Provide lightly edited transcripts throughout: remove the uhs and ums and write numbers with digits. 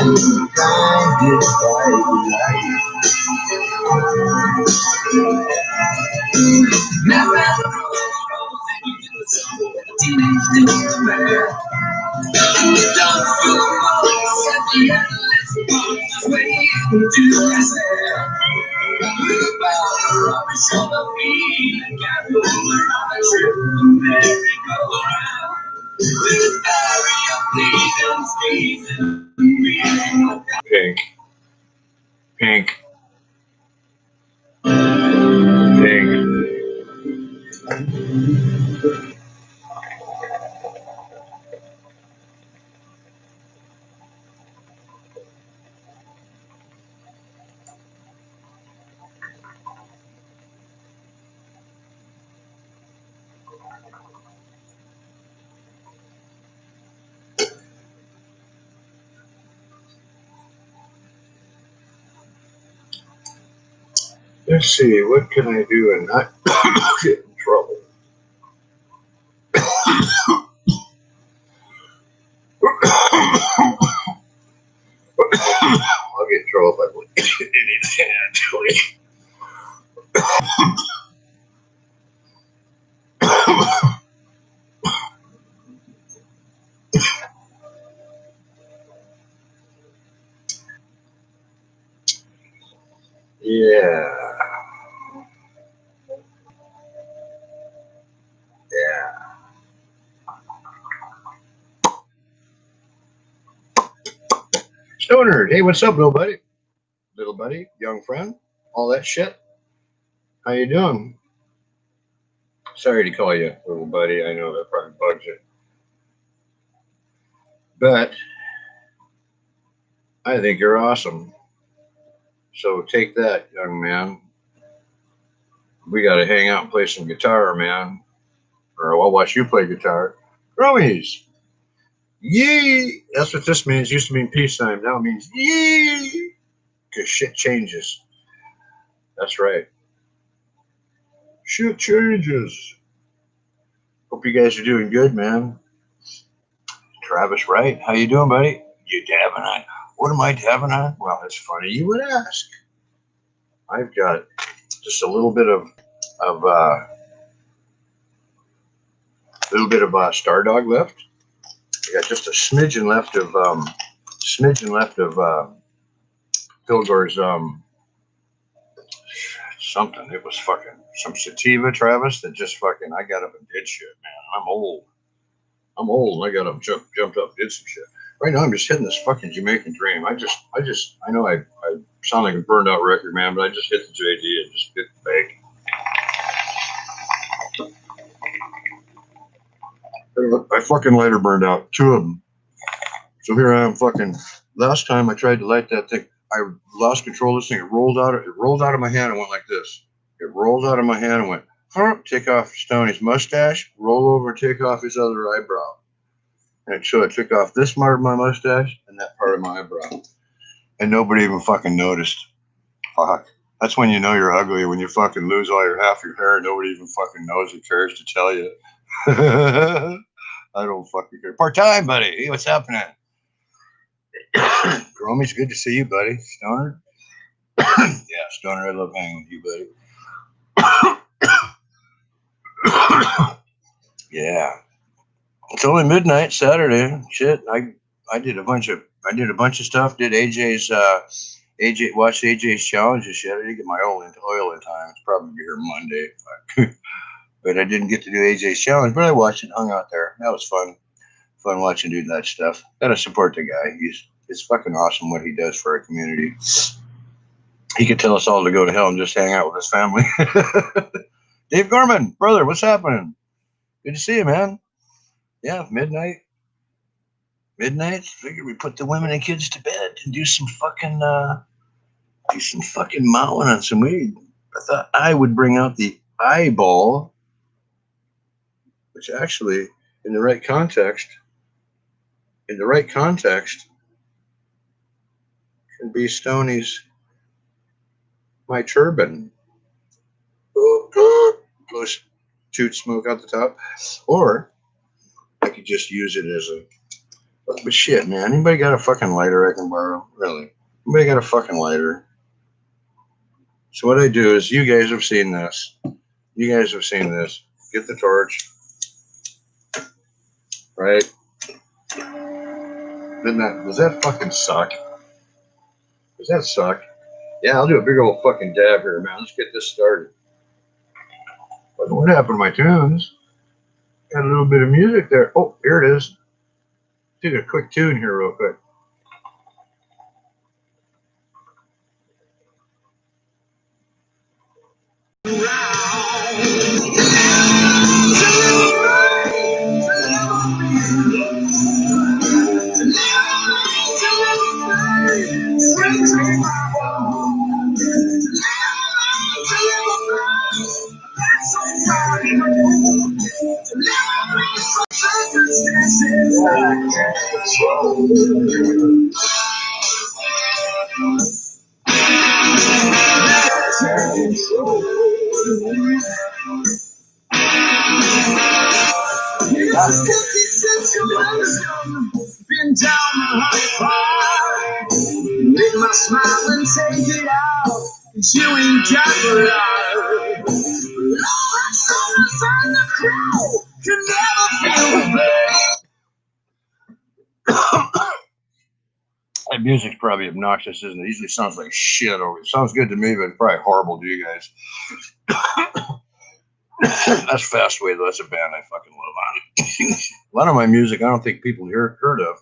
blinded by the light. Never had a teenage man. Don't feel alone, at the endless just waiting to exhale. With a power on his shoulder, feet, and got roller on a trip to merry-go-round. With a story of freedom's reason. Pink. Pink. Pink. Let's see, what can I do and not get in trouble? I'll get in trouble if I put anything actually. Yeah. Yeah. Stoner, hey, what's up, little buddy? Little buddy, young friend, all that shit. How you doing? Sorry to call you little buddy. I know that probably bugs you. But I think you're awesome. So take that, young man. We got to hang out and play some guitar, man. Or I'll watch you play guitar. Romies. Yee. That's what this means. It used to mean peacetime. Now it means yee. Because shit changes. That's right. Shit changes. Hope you guys are doing good, man. Travis Wright, how you doing, buddy? You dabbing on? What am I dabbing on? Well, it's funny you would ask. I've got just a little bit of Stardog left. I got just a smidgen left of Pilgor's something. It was fucking some sativa, Travis, that just fucking I got up and did shit, man. I'm old. I got up, jumped up, did some shit. Right now, I'm just hitting this fucking Jamaican Dream. I know I sound like a burned out record, man, but I just hit the JD and just hit the bag. My fucking lighter burned out, 2 of them. So here I am, fucking. Last time I tried to light that thing, I lost control of this thing. It rolled out of my hand and went like this. It rolled out of my hand and went, take off Stoney's mustache, roll over, take off his other eyebrow. And so I took off this part of my mustache and that part of my eyebrow. And nobody even fucking noticed. Fuck. That's when you know you're ugly, when you fucking lose half your hair and nobody even fucking knows or cares to tell you. I don't fucking care. Part-time, buddy. Hey, what's happening? Romy's good to see you, buddy. Stoner? Yeah, Stoner, I love hanging with you, buddy. Yeah. It's only midnight Saturday. Shit, I did a bunch of stuff. Did watched AJ's challenge and shit. I didn't get my oil in time. It's probably here Monday, but I didn't get to do AJ's challenge. But I watched it, hung out there. That was fun watching do that stuff. Gotta support the guy. It's fucking awesome what he does for our community. He could tell us all to go to hell and just hang out with his family. Dave Gorman, brother, what's happening? Good to see you, man. Yeah, midnight. Figured we put the women and kids to bed and do some fucking mowing on some weed. I thought I would bring out the eyeball, which actually, in the right context, can be Stoney's my turban. Blows toot smoke out the top, or I could just use it as But shit, man. Anybody got a fucking lighter I can borrow? Really? Anybody got a fucking lighter? So what I do is, you guys have seen this. You guys have seen this. Get the torch, right? Does that fucking suck? Does that suck? Yeah, I'll do a big old fucking dab here, man. Let's get this started. What happened to my tunes? Got a little bit of music there. Oh, here it is. Do a quick tune here real quick. Been down the hard, make my smile and take it out, 'cause you ain't got the love. Lord, someone's on the crowd, can never feel bad. That music's probably obnoxious, isn't it? It usually sounds like shit over it. Sounds good to me, but probably horrible to you guys. That's Fastway, though. That's a band I fucking love on it. A lot of my music I don't think people heard of.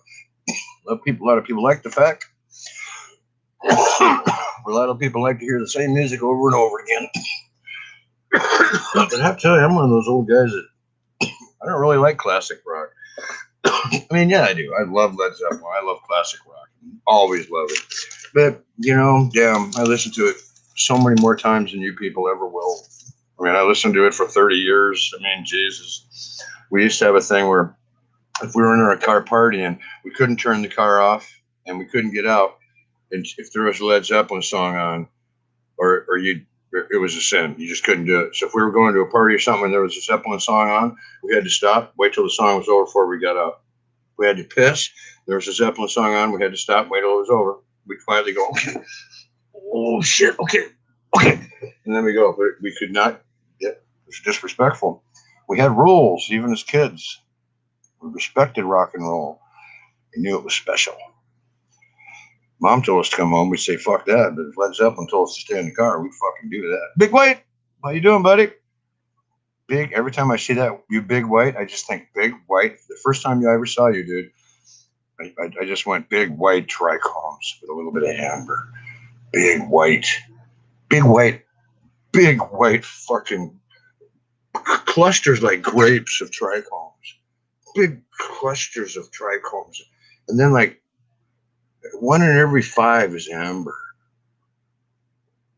A lot of people like the fact. A lot of people like to hear the same music over and over again. But I have to tell you, I'm one of those old guys that I don't really like classic rock. I mean, yeah, I do. I love Led Zeppelin. I love classic rock. Always love it. But, damn, I listen to it so many more times than you people ever will. I mean, I listened to it for 30 years. I mean, Jesus. We used to have a thing where if we were in our car partying, we couldn't turn the car off and we couldn't get out. And if there was a Led Zeppelin song on, it was a sin. You just couldn't do it. So if we were going to a party or something and there was a Zeppelin song on, we had to stop, wait till the song was over before we got out. We had to piss. There was a Zeppelin song on. We had to stop, wait till it was over. We'd quietly go, okay. Oh, shit. Okay. And then we go. But we could not. It was disrespectful. We had rules, even as kids. We respected rock and roll. We knew it was special. Mom told us to come home. We'd say, fuck that. But if Led Zeppelin told us to stay in the car, we'd fucking do that. Big White, how you doing, buddy? Big. Every time I see that, you Big White, I just think Big White. The first time I ever saw you, dude, I just went Big White trichomes with a little bit of amber. Big White fucking clusters like grapes of trichomes. Big clusters of trichomes. And then like 1 in every 5 is amber.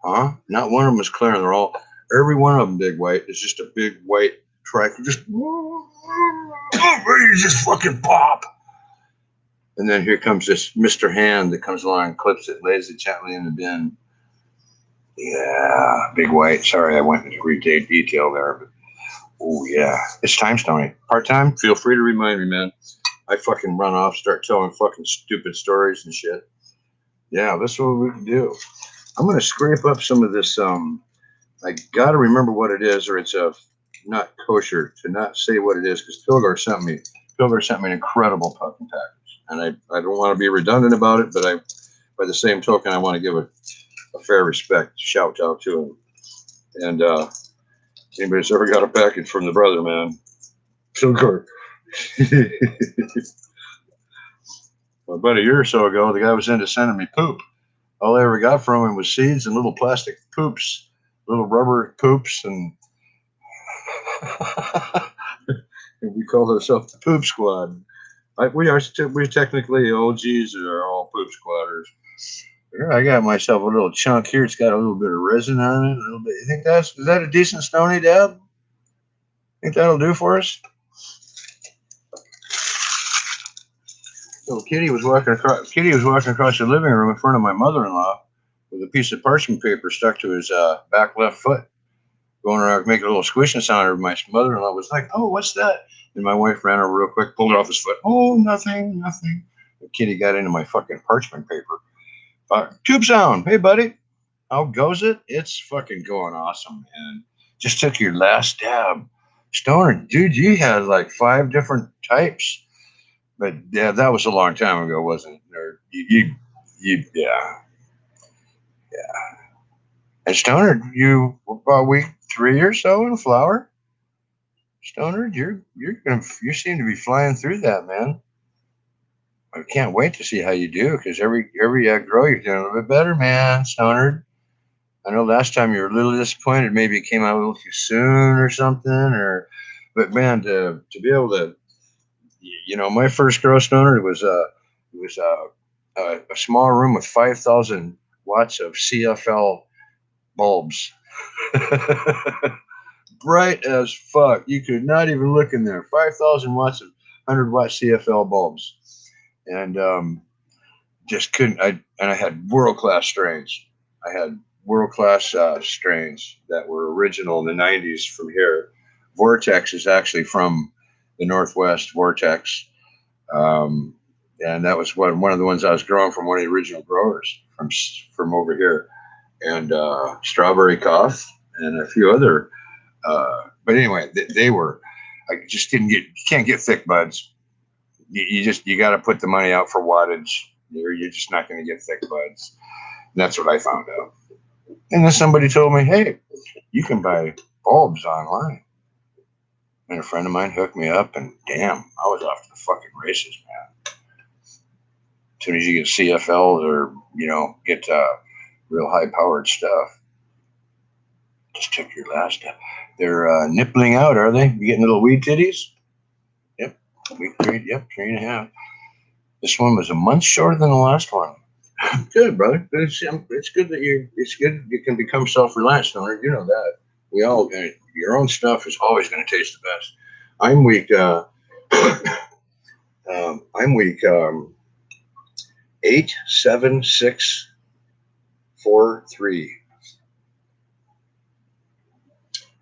Huh? Not one of them is clear, and they're all, every one of them, Big White, is just a big white tricome. Just, you just fucking pop. And then here comes this Mr. Hand that comes along and clips it, lays it gently in the bin. Yeah, Big White. Sorry, I went into great detail there, but oh yeah, it's time, Stoney. Part-time? Feel free to remind me, man. I fucking run off, start telling fucking stupid stories and shit. Yeah, that's what we can do. I'm gonna scrape up some of this. I gotta remember what it is, or it's not kosher to not say what it is, because Pilgar sent me an incredible fucking package, and I don't want to be redundant about it, but by the same token, I want to give a fair respect, shout out to him. And anybody's ever got a package from the brother, man, Pilgar. Well, about a year or so ago, the guy was into sending me poop. All I ever got from him was seeds and little plastic poops, little rubber poops, and we called ourselves the Poop Squad. We're technically OGs that are all poop squatters. Here, I got myself a little chunk here. It's got a little bit of resin on it. A little bit. You think is that a decent Stony dab? Think that'll do for us? So Kitty was walking across the living room in front of my mother-in-law with a piece of parchment paper stuck to his back left foot, going around making a little squishing sound. My mother-in-law was like, "Oh, what's that?" And my wife ran over real quick, pulled it off his foot. Oh, nothing, nothing. The kitty got into my fucking parchment paper. Tube sound. Hey, buddy. How goes it? It's fucking going awesome, man. Just took your last dab. Stoner, dude, you had like 5 different types. But yeah, that was a long time ago, wasn't it? Or yeah. And Stoner, you about week 3 or so in flower. Stoner, you seem to be flying through that, man. I can't wait to see how you do because every grow you're doing a little bit better, man. Stoner. I know last time you were a little disappointed. Maybe it came out a little too soon or something. But man, to be able to, my first grow, Stoner, was a small room with 5,000 watts of CFL bulbs. Bright as fuck. You could not even look in there. 5,000 watts of 100-watt CFL bulbs. And just couldn't. I had world-class strains. I had world-class strains that were original in the 90s from here. Vortex is actually from the Northwest, Vortex. And that was one of the ones I was growing from one of the original growers from over here. And Strawberry Cough and a few other. But anyway, they were. I just didn't get. You can't get thick buds. You got to put the money out for wattage. You're just not going to get thick buds. And that's what I found out. And then somebody told me, hey, you can buy bulbs online. And a friend of mine hooked me up, and damn, I was off to the fucking races, man. As soon as you get CFL or, get real high-powered stuff. Just took your last step. They're nippling out, are they? You getting little weed titties? Yep. Week 3, yep, 3.5. This one was a month shorter than the last one. Good, brother. It's good that you can become self-reliant, Stoner. You know that. We all, your own stuff is always going to taste the best. I'm week, I'm week 8, 7, 6, 4, 3.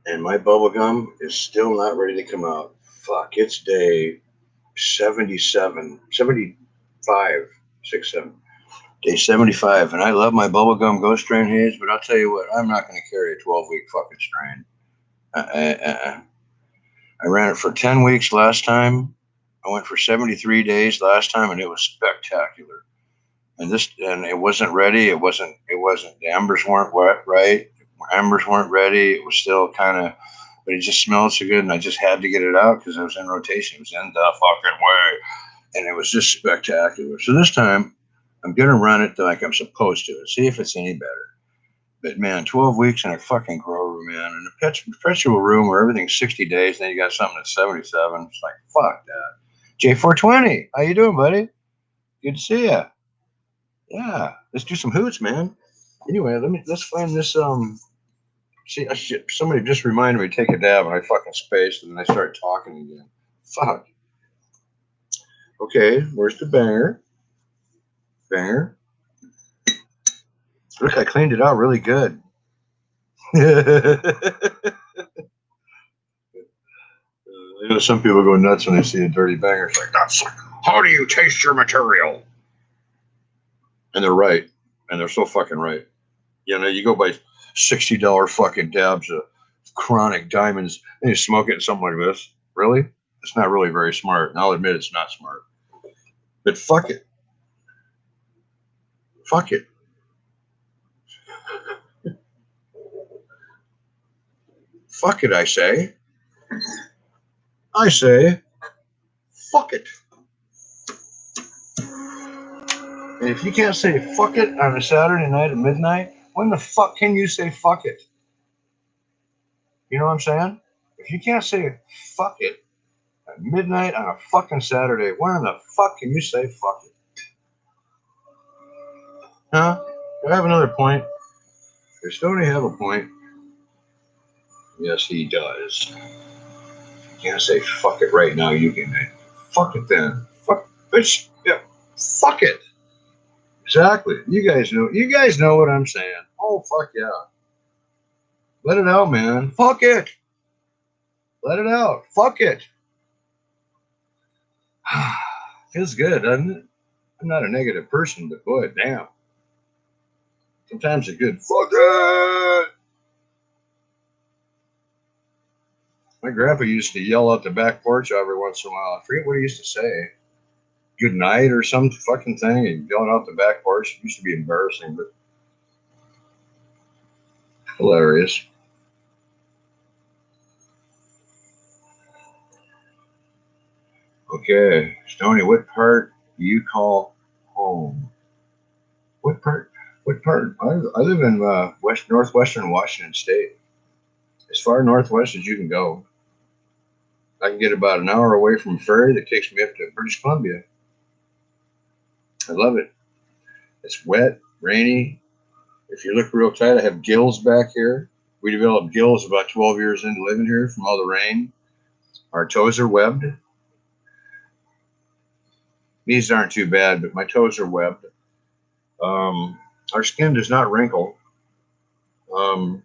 And my bubble gum is still not ready to come out. Fuck, it's day 75, 6, 7. Day 75, and I love my bubblegum ghost strain haze, but I'll tell you what, I'm not going to carry a 12-week fucking strain. I ran it for 10 weeks last time. I went for 73 days last time, and it was spectacular. And it wasn't ready. It wasn't. The embers weren't wet, right? Embers weren't ready. It was still kind of, but it just smelled so good, and I just had to get it out because I was in rotation. It was in the fucking way, and it was just spectacular. So this time, I'm going to run it like I'm supposed to and see if it's any better. But, man, 12 weeks in a fucking grow room, man. In a perpetual room where everything's 60 days, and then you got something that's 77. It's like, fuck that. J420, how you doing, buddy? Good to see you. Yeah, let's do some hoots, man. Anyway, let's find this. Somebody just reminded me to take a dab, and I fucking spaced, and then I started talking again. Fuck. Okay, where's the banger? Banger. Look, I cleaned it out really good. Some people go nuts when they see a dirty banger. It's like, how do you taste your material? And they're right. And they're so fucking right. You go buy $60 fucking dabs of chronic diamonds and you smoke it in something like this. Really? It's not really very smart. And I'll admit it's not smart. But fuck it. Fuck it. Fuck it, I say. I say, fuck it. And if you can't say fuck it on a Saturday night at midnight, when the fuck can you say fuck it? You know what I'm saying? If you can't say fuck it at midnight on a fucking Saturday, when the fuck can you say fuck it? Huh? Do I have another point? Does Stoney have a point? Yes, he does. You can't say fuck it right now. You can. Fuck it then. Fuck, bitch. Yeah. Fuck it. Exactly. You guys know what I'm saying. Oh, fuck yeah. Let it out, man. Fuck it. Let it out. Fuck it. Feels good, doesn't it? I'm not a negative person, but boy, damn. Sometimes a good fuck it. My grandpa used to yell out the back porch every once in a while. I forget what he used to say. Good night or some fucking thing, and yelling out the back porch. It used to be embarrassing, but hilarious. Okay, Stoney, what part do you call home? What part? What part? I live in northwestern Washington State. As far northwest as you can go. I can get about an hour away from a ferry that takes me up to British Columbia. I love it. It's wet, rainy. If you look real tight, I have gills back here. We developed gills about 12 years into living here from all the rain. Our toes are webbed. These aren't too bad, but my toes are webbed. Our skin does not wrinkle. Um,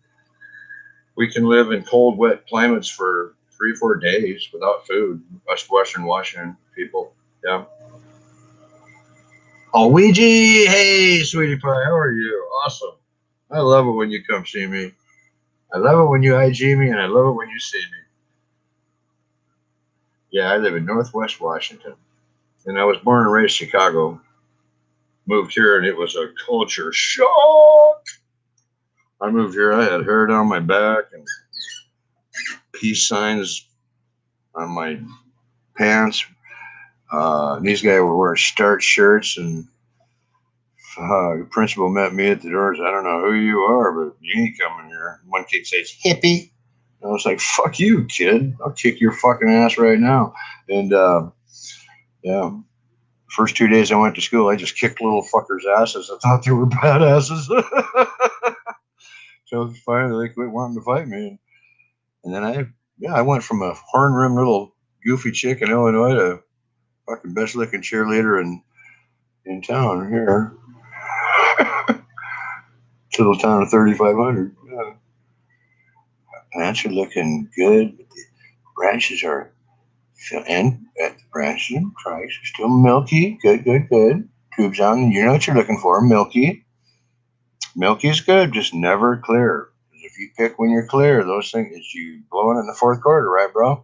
we can live in cold, wet climates for 3 or 4 days without food. Us Western Washington people. Yeah. Oh, Ouija! Hey, sweetie pie, how are you? Awesome. I love it when you come see me. I love it when you IG me, and I love it when you see me. Yeah, I live in Northwest Washington, and I was born and raised in Chicago. Moved here, and it was a culture shock. I moved here. I had hair down my back and peace signs on my pants. These guys were wearing starched shirts, and the principal met me at the doors. I don't know who you are, but you ain't coming here. One kid says, hippie. I was like, fuck you, kid. I'll kick your fucking ass right now. And yeah, first 2 days I went to school, I just kicked little fuckers' asses. I thought they were badasses. So finally they quit wanting to fight me. And then I went from a horn-rimmed little goofy chick in Illinois to fucking best looking cheerleader in town here. Little town of 3,500. Yeah. Plants are looking good. The branches are, and the branches and trikes are still milky. Good, good, good. Tubes on. You know what you're looking for. Milky. Milky is good, just never clear. If you pick when you're clear, those things, it's you blowing in the fourth quarter, right, bro?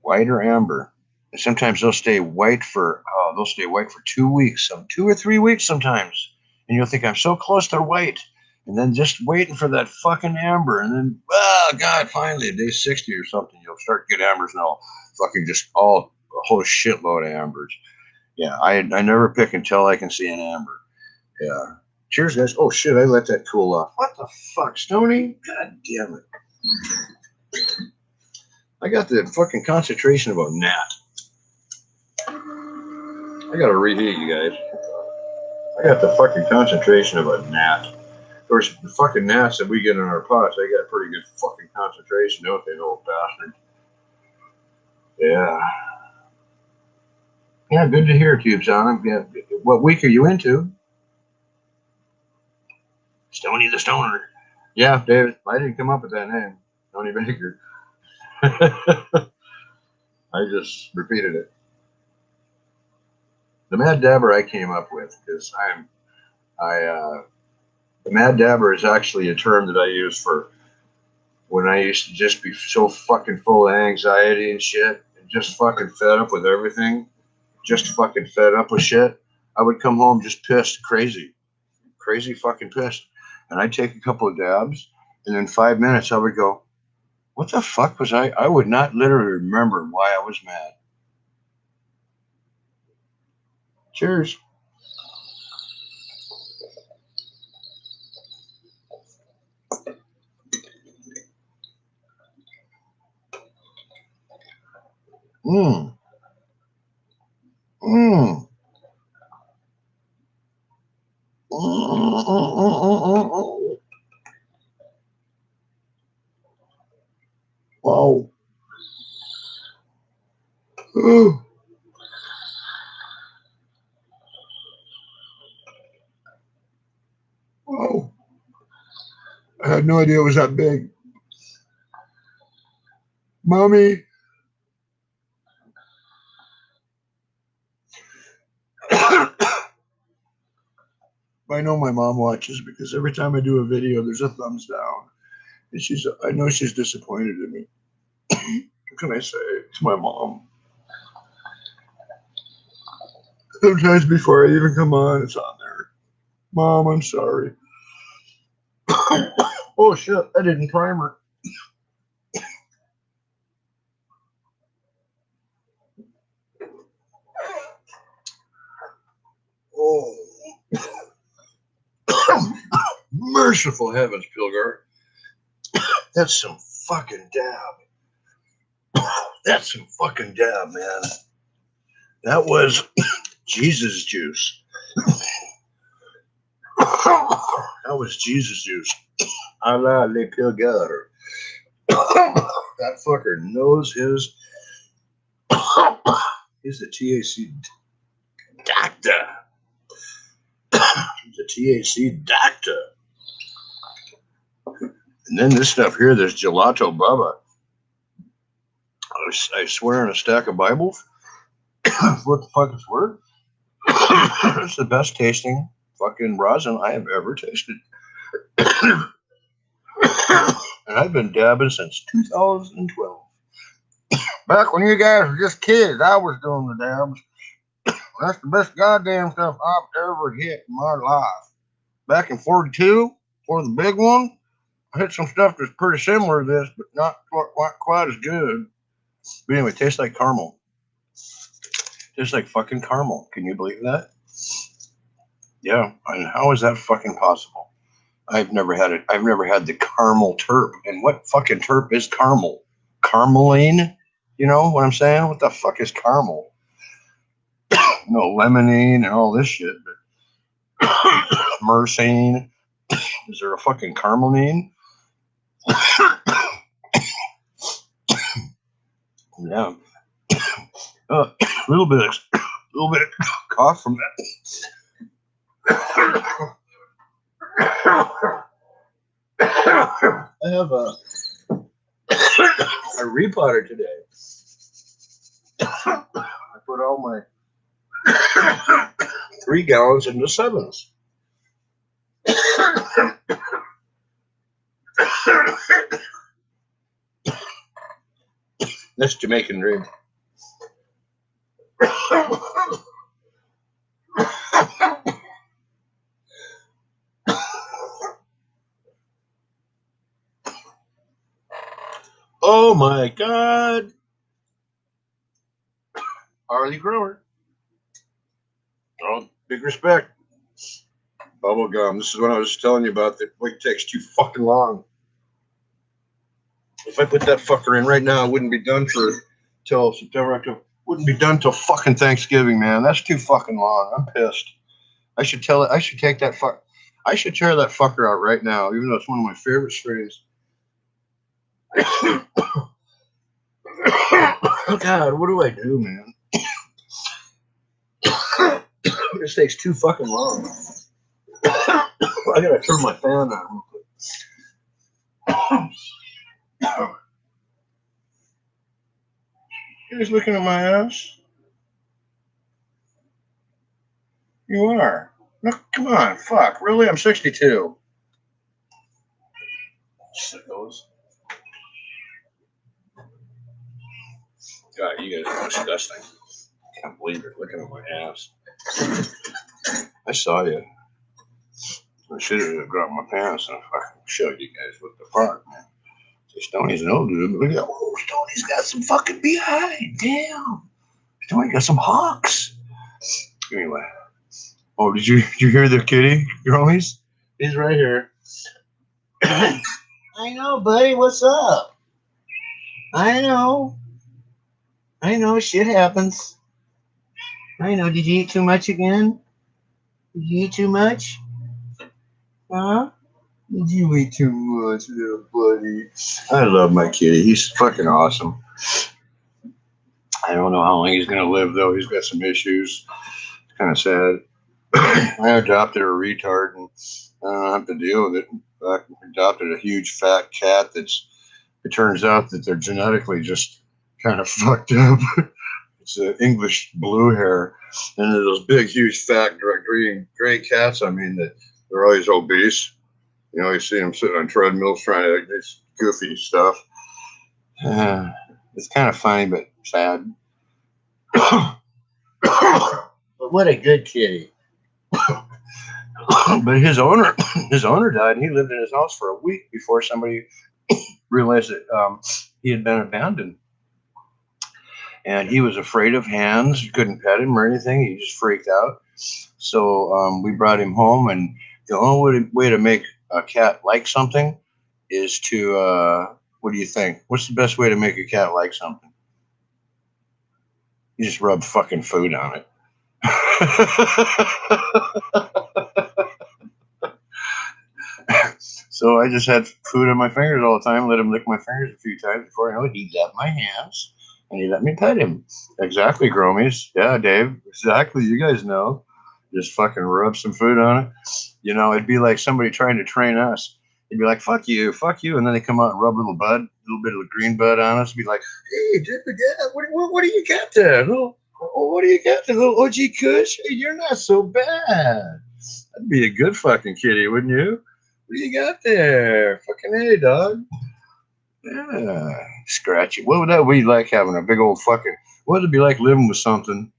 White or amber. And sometimes they'll stay white for 2 weeks, 2 or 3 weeks sometimes. And you'll think I'm so close to white. And then just waiting for that fucking amber. And then, oh God, finally, day 60 or something, you'll start to get ambers and all fucking just a whole shitload of ambers. Yeah, I never pick until I can see an amber. Yeah. Cheers, guys. Oh shit, I let that cool off. What the fuck, Stoney? God damn it. I got the fucking concentration of a gnat. I gotta reheat, you guys. I got the fucking concentration of a gnat. Of course, the fucking gnats that we get in our pots, they got pretty good fucking concentration, don't they, little bastards? Yeah. Yeah, good to hear, Tubes on. Yeah. What week are you into? Stoney the Stoner. Yeah, David, I didn't come up with that name. Tony Baker. I just repeated it. The Mad Dabber I came up with because the Mad Dabber is actually a term that I use for when I used to just be so fucking full of anxiety and shit and just fucking fed up with everything, just fucking fed up with shit. I would come home just pissed, crazy fucking pissed. And I'd take a couple of dabs, and in 5 minutes I would go, what the fuck was I? I would not literally remember why I was mad. Cheers. Mmm. Mmm. Wow. Wow. I had no idea it was that big. Mommy. I know my mom watches because every time I do a video, there's a thumbs down. And I know she's disappointed in me. What can I say to my mom? Sometimes before I even come on, it's on there. Mom, I'm sorry. Oh shit, I didn't primer. Oh. Merciful heavens, Pilgar. That's some fucking dab. That's some fucking dab, man. That was Jesus juice. That was Jesus juice. A la le Pilgar. That fucker knows his. He's a THC doctor. He's a THC doctor. And then this stuff here, there's Gelato Bubba. I swear on a stack of Bibles. What the fuck it's worth? It's the best tasting fucking rosin I have ever tasted. And I've been dabbing since 2012. Back when you guys were just kids, I was doing the dabs. That's the best goddamn stuff I've ever hit in my life. Back in 42, for the big one, I hit some stuff that's pretty similar to this, but not quite as good. But anyway, it tastes like caramel. Tastes like fucking caramel. Can you believe that? Yeah. And how is that fucking possible? I've never had it. I've never had the caramel terp. And what fucking terp is caramel? Carmeline? You know what I'm saying? What the fuck is caramel? No, lemonine and all this shit. But myrcene. Is there a fucking carmeline? Yeah. A little bit of cough from that. I have a repotter today. I put all my 3 gallons into 7s. That's Jamaican dream. Oh my God. Harley Grower. Oh, big respect. Bubble gum. This is what I was telling you about. That it takes too fucking long. If I put that fucker in right now, it wouldn't be done till September, October. Wouldn't be done till fucking Thanksgiving, man. That's too fucking long. I'm pissed. I should tell it. I should take that fuck. I should tear that fucker out right now, even though it's one of my favorite strains. Oh God, what do I do, man? This takes too fucking long. I gotta turn my fan on real quick. You're just looking at my ass? You are. No, come on, fuck. Really? I'm 62. Sickos. God, you guys are disgusting. I can't believe you're looking at my ass. I saw you. I should have grabbed my pants and fucking showed you guys what the fuck, man. Stoney's an old dude, but look at that. Oh, Stoney's got some fucking behind. Damn. Stoney got some hawks. Anyway. Oh, did you hear the kitty, your homies? He's right here. I know, buddy. What's up? I know. Shit happens. I know. Did you eat too much again? Did you eat too much? Huh? Did you eat too much, little buddy? I love my kitty. He's fucking awesome. I don't know how long he's going to live, though. He's got some issues. It's kind of sad. I adopted a retard, and I don't have to deal with it. I adopted a huge fat cat it turns out that they're genetically just kind of fucked up. It's English blue hair, and they're those big, huge, fat, gray cats. I mean, that they're always obese. You know, you see them sitting on treadmills trying to like this goofy stuff. It's kind of funny, but sad. But what a good kitty. But his owner died, and he lived in his house for a week before somebody realized that he had been abandoned. And he was afraid of hands. You couldn't pet him or anything. He just freaked out. So we brought him home, and the only way to make a cat like something is to what do you think? What's the best way to make a cat like something? You just rub fucking food on it. So I just had food on my fingers all the time, let him lick my fingers a few times before I know it. He loved my hands, and he let me pet him. Exactly, Gromies. Yeah, Dave. Exactly. You guys know. Just fucking rub some food on it. You know, it'd be like somebody trying to train us. It'd be like, fuck you, and then they come out and rub a little bit of green bud on us. Be like, hey, what do you got there? What do you got there, little OG Kush? Hey, you're not so bad. That'd be a good fucking kitty, wouldn't you? What do you got there? Fucking hey, dog. Yeah, scratchy. What would that be like having a big old fucking? What would it be like living with something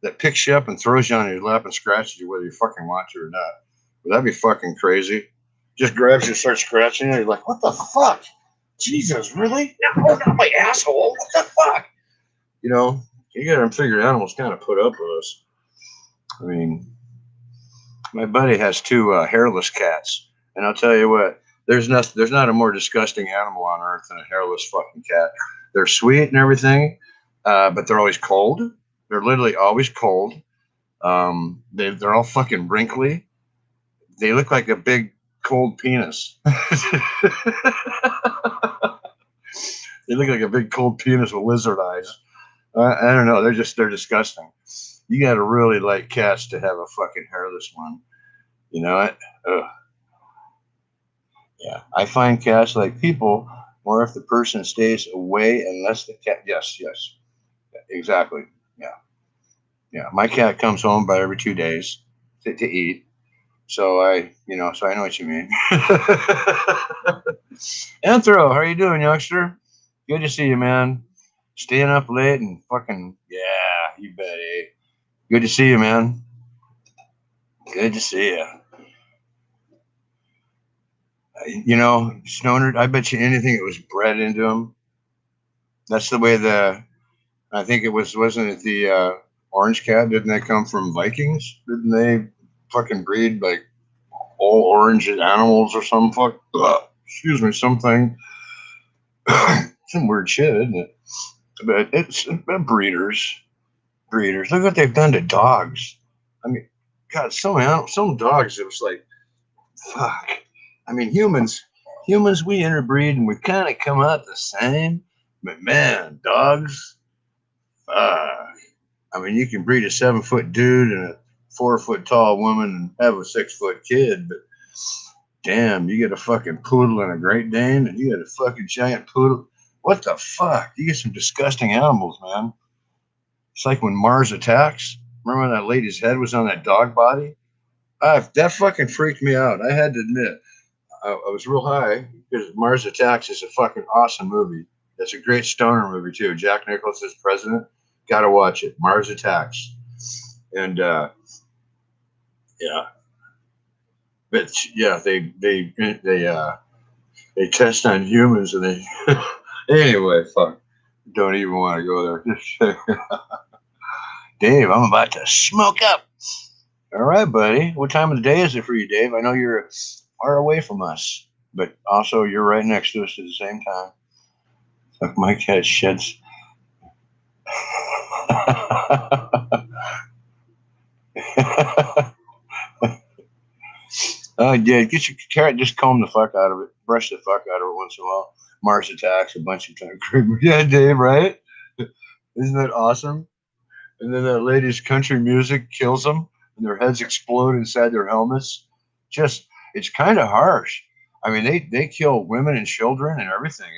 that picks you up and throws you on your lap and scratches you whether you fucking want to or not? Would that be fucking crazy? Just grabs you and starts scratching you. You're like, what the fuck? Jesus, really? No, not my asshole. What the fuck? You know, you got to figure animals kind of put up with us. I mean, my buddy has two hairless cats. And I'll tell you what, there's not a more disgusting animal on earth than a hairless fucking cat. They're sweet and everything, but they're always cold. They're literally always cold. They're all fucking wrinkly. They look like a big cold penis. They look like a big cold penis with lizard eyes. I don't know. They're disgusting. You got to really like cats to have a fucking hairless one. You know it? Ugh. Yeah, I find cats like people more if the person stays away unless the cat. Yes, exactly. Yeah, yeah. My cat comes home about every 2 days to eat, so so I know what you mean. Anthro, how are you doing, youngster? Good to see you, man. Staying up late and fucking yeah, you bet, eh? Good to see you, man. Good to see you. Stoner, I bet you anything it was bred into him. That's the way I think wasn't it the orange cat? Didn't they come from Vikings? Didn't they fucking breed like all orange animals or some fuck? Excuse me, something. Some weird shit, isn't it? But it's breeders. Breeders. Look what they've done to dogs. I mean, God, some dogs. It was like, fuck. I mean, humans, we interbreed and we kind of come out the same. But man, dogs, fuck. I mean, you can breed a 7-foot dude and a 4-foot tall woman and have a 6-foot kid, but damn, you get a fucking poodle and a Great Dane, and you get a fucking giant poodle. What the fuck? You get some disgusting animals, man. It's like when Mars Attacks. Remember when that lady's head was on that dog body? That fucking freaked me out. I had to admit, I was real high because Mars Attacks is a fucking awesome movie. It's a great stoner movie too. Jack Nicholson is president. Got to watch it. Mars Attacks. And yeah, but yeah, they test on humans and they anyway. Fuck. Don't even want to go there. Dave, I'm about to smoke up. All right, buddy. What time of the day is it for you, Dave? I know you're far away from us, but also you're right next to us at the same time. Like my cat sheds. Oh, yeah. Get your carrot. Just comb the fuck out of it. Brush the fuck out of it once in a while. Mars Attacks a bunch of times. Yeah, Dave. Right? Isn't that awesome? And then that lady's country music kills them, and their heads explode inside their helmets. Just, it's kind of harsh. I mean, they kill women and children and everything.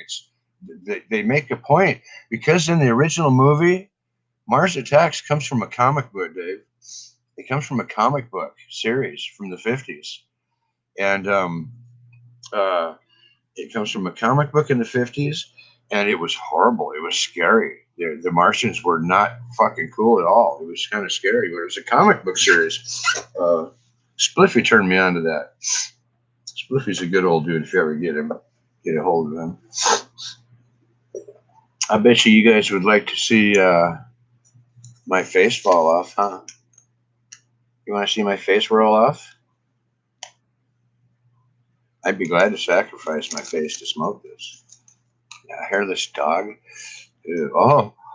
They make a point because in the original movie, Mars Attacks comes from a comic book, Dave. It comes from a comic book series from the 50s. And uh, it comes from a comic book in the 50s, and it was horrible. It was scary. The Martians were not fucking cool at all. It was kind of scary, but it was a comic book series. Spliffy turned me on to that. Spliffy's a good old dude if you ever get a hold of him. I bet you guys would like to see my face fall off, huh? You want to see my face roll off? I'd be glad to sacrifice my face to smoke this. Yeah, hairless dog. Ew.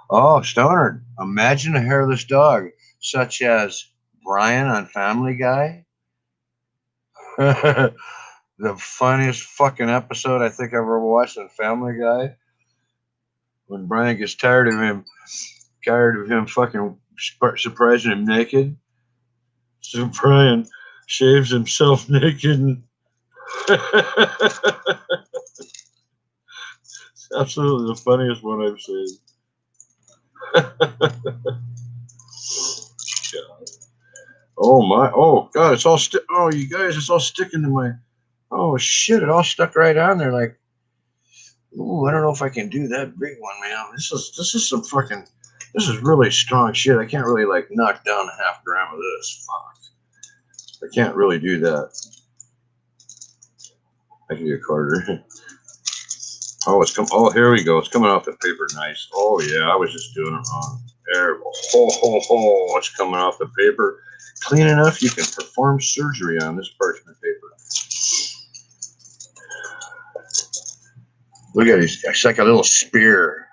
Oh, Stoner. Imagine a hairless dog, such as Brian on Family Guy. The funniest fucking episode I think I've ever watched on Family Guy. When Brian gets tired of him fucking surprising him naked. So Brian shaves himself naked. It's absolutely the funniest one I've seen. Oh my! Oh God! It's all oh, you guys! It's all sticking to my. Oh shit! It all stuck right on there. Like, ooh, I don't know if I can do that big one, man. This is some fucking. This is really strong shit. I can't really like knock down a half gram of this. Fuck! I can't really do that. I can get a quarter. Oh, it's come. Oh, here we go. It's coming off the paper. Nice. Oh yeah, I was just doing it wrong. There. Oh, it's coming off the paper. Clean enough you can perform surgery on this parchment paper. Look at it. It's like a little spear.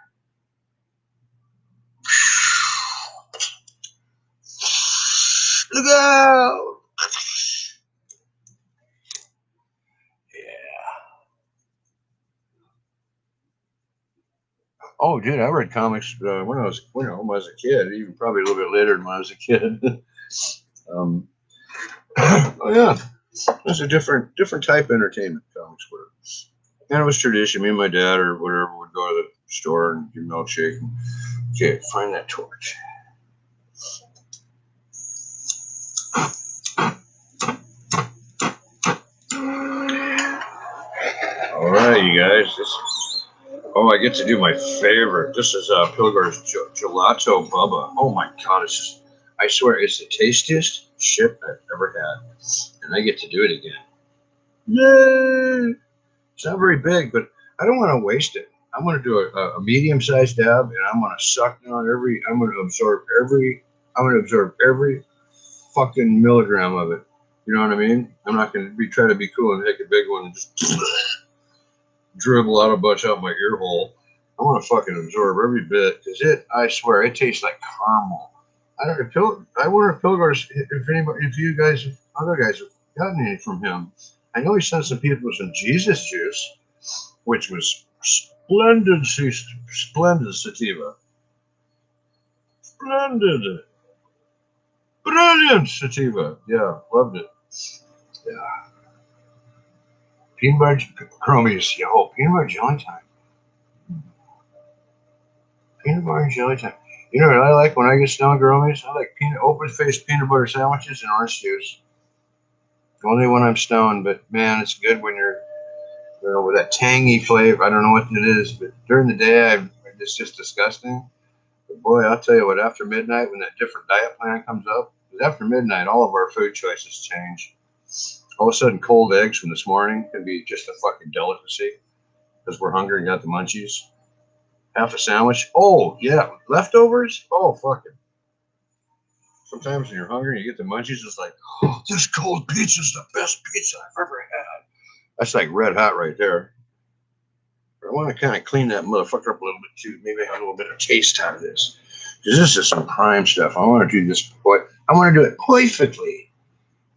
Look out! Yeah. Oh, dude, I read comics when I was a kid. Even probably a little bit later than when I was a kid. Oh yeah, it's a different type of entertainment. Comics were, and it was tradition. Me and my dad or whatever would go to the store and get a milkshake. And, okay, find that torch. All right, you guys. I get to do my favorite. This is Pilgar's Gelato Bubba. Oh my God, I swear, it's the tastiest shit I've ever had. And I get to do it again. Yay! It's not very big, but I don't want to waste it. I'm going to do a medium-sized dab, and I'm going to suck down I'm going to absorb every fucking milligram of it. You know what I mean? I'm not going to try to be cool and take a big one and just dribble out a bunch out my ear hole. I want to fucking absorb every bit because I swear, it tastes like caramel. I wonder if Pilgars, if you guys, other guys have gotten any from him. I know he sent some people some Jesus juice, which was splendid sativa. Splendid. Brilliant sativa. Yeah, loved it. Yeah. Peanut butter chromies. Yo, peanut butter jelly time. Peanut butter and jelly time. You know what I like when I get snow gromies? I like open-faced peanut butter sandwiches and orange juice. Only when I'm stoned, but man, it's good when you're, with that tangy flavor. I don't know what it is, but during the day, it's just disgusting. But boy, I'll tell you what, after midnight, when that different diet plan comes up, because after midnight, all of our food choices change. All of a sudden, cold eggs from this morning can be just a fucking delicacy because we're hungry and got the munchies. Half a sandwich. Oh, yeah. Leftovers? Oh, fuck it. Sometimes when you're hungry and you get the munchies, it's like, oh, this cold pizza is the best pizza I've ever had. That's like red hot right there. But I want to kind of clean that motherfucker up a little bit too. Maybe have a little bit of taste out of this. Because this is some prime stuff. I want to do this. I want to do it perfectly.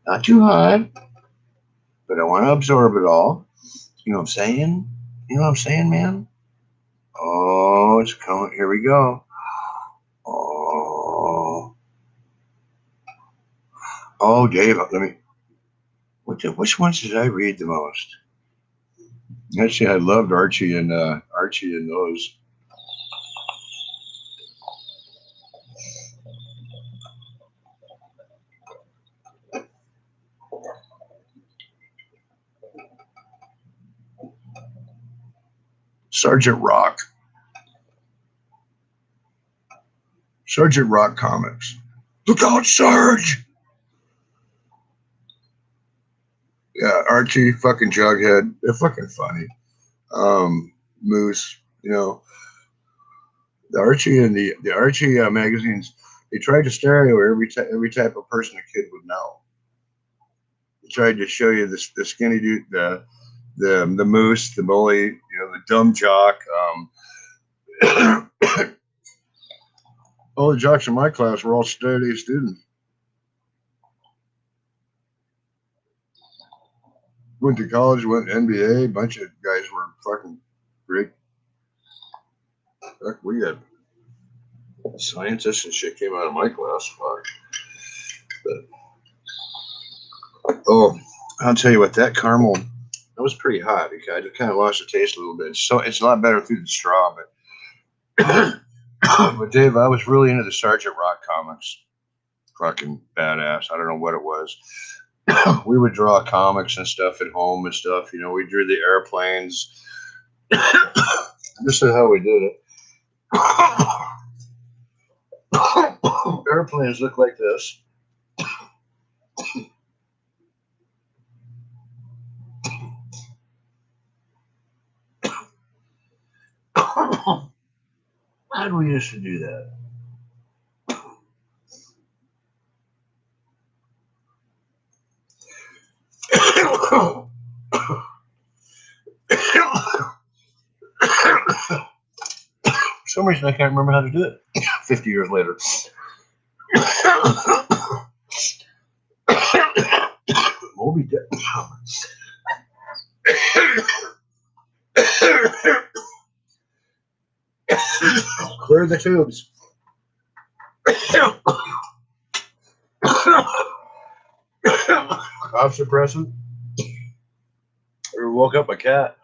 Not too hot. But I want to absorb it all. You know what I'm saying? You know what I'm saying, man? Oh, it's coming. Here we go. Oh, Dave, let me. Which ones did I read the most? Actually, I loved Archie and those. Sergeant Rock. Sergeant Rock comics. Look out, Sarge! Yeah, Archie, fucking Jughead. They're fucking funny. Moose, you know, the Archie and the Archie magazines. They tried to stereo every type of person a kid would know. They tried to show you the skinny dude, the moose, the bully, you know, the dumb jock. All the jocks in my class were all straight A students. Went to college, went to NBA. A bunch of guys were fucking great. Fuck, we had scientists and shit came out of my class. Fuck. But, oh, I'll tell you what, that caramel, that was pretty hot. I just kind of lost the taste a little bit. So it's a lot better through the straw, but but Dave, I was really into the Sergeant Rock comics. Fucking badass. I don't know what it was. We would draw comics and stuff at home and stuff. You know, we drew the airplanes. This is how we did it. Airplanes look like this. How do we used to do that? For some reason, I can't remember how to do it 50 years later. Moby Dick. Clear the tubes. Cough suppressant. We woke up a cat.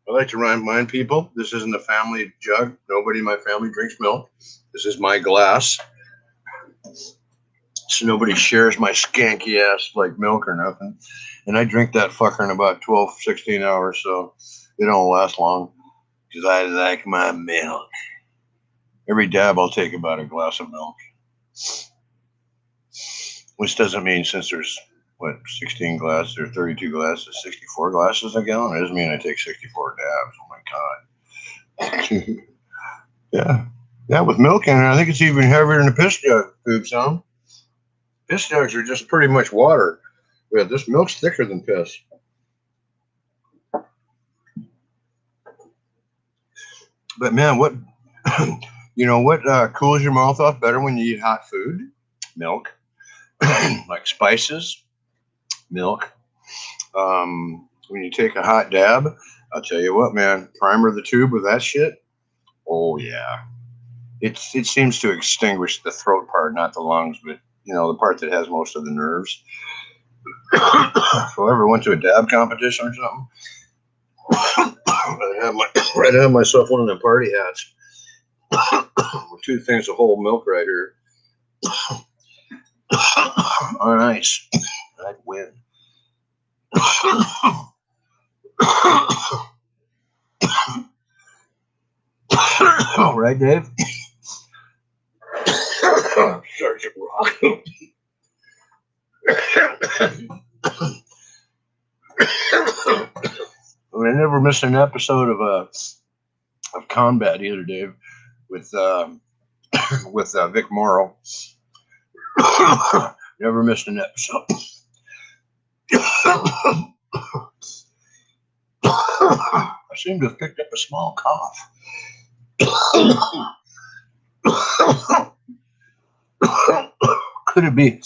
I like to remind people, this isn't a family jug. Nobody in my family drinks milk. This is my glass. So nobody shares my skanky ass like milk or nothing. And I drink that fucker in about 12, 16 hours, so it don't last long. Because I like my milk. Every dab I'll take about a glass of milk. Which doesn't mean since there's, 16 glasses or 32 glasses, 64 glasses a gallon? It doesn't mean I take 64 dabs. Oh my God. Yeah. Yeah, with milk in it, I think it's even heavier than a piss jug tube, son. Piss jugs are just pretty much water. Yeah, this milk's thicker than piss. But man, what cools your mouth off better when you eat hot food? Milk. Like spices, milk. When you take a hot dab, I'll tell you what, man, primer the tube with that shit. Oh yeah. It seems to extinguish the throat part, not the lungs, but the part that has most of the nerves. If I ever went to a dab competition or something, I'd have myself one of the party hats with two things of whole milk right here on ice. I'd win. Right, Dave? Sergeant Rock. I never missed an episode of Combat either, Dave, with Vic Morrow. Never missed an episode. I seem to have picked up a small cough. Could it be?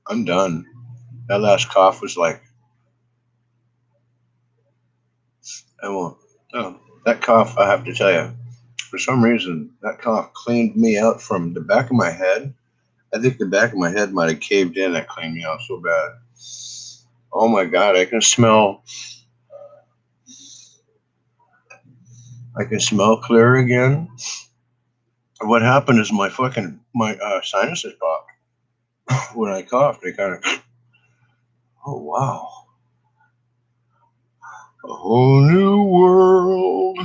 I'm done. That last cough was like, that cough, I have to tell you, for some reason, that cough cleaned me out from the back of my head. I think the back of my head might have caved in. That cleaned me out so bad. Oh my God, I can smell. I can smell clear again. What happened is my sinuses popped when I coughed. They kind of, oh wow, a whole new world.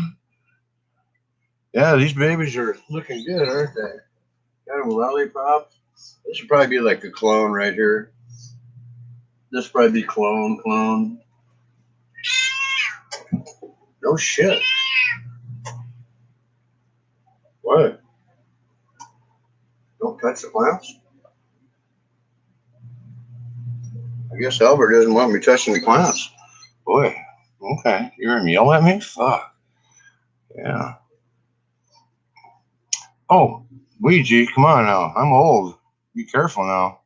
Yeah, these babies are looking good, aren't they? Got them lollipops. This should probably be like a clone right here. This would probably be clone. No shit. What? Don't touch the plants? I guess Albert doesn't want me touching the plants. Boy, okay. You're gonna yell at me? Fuck. Yeah. Oh, Ouija, come on now. I'm old. Be careful now.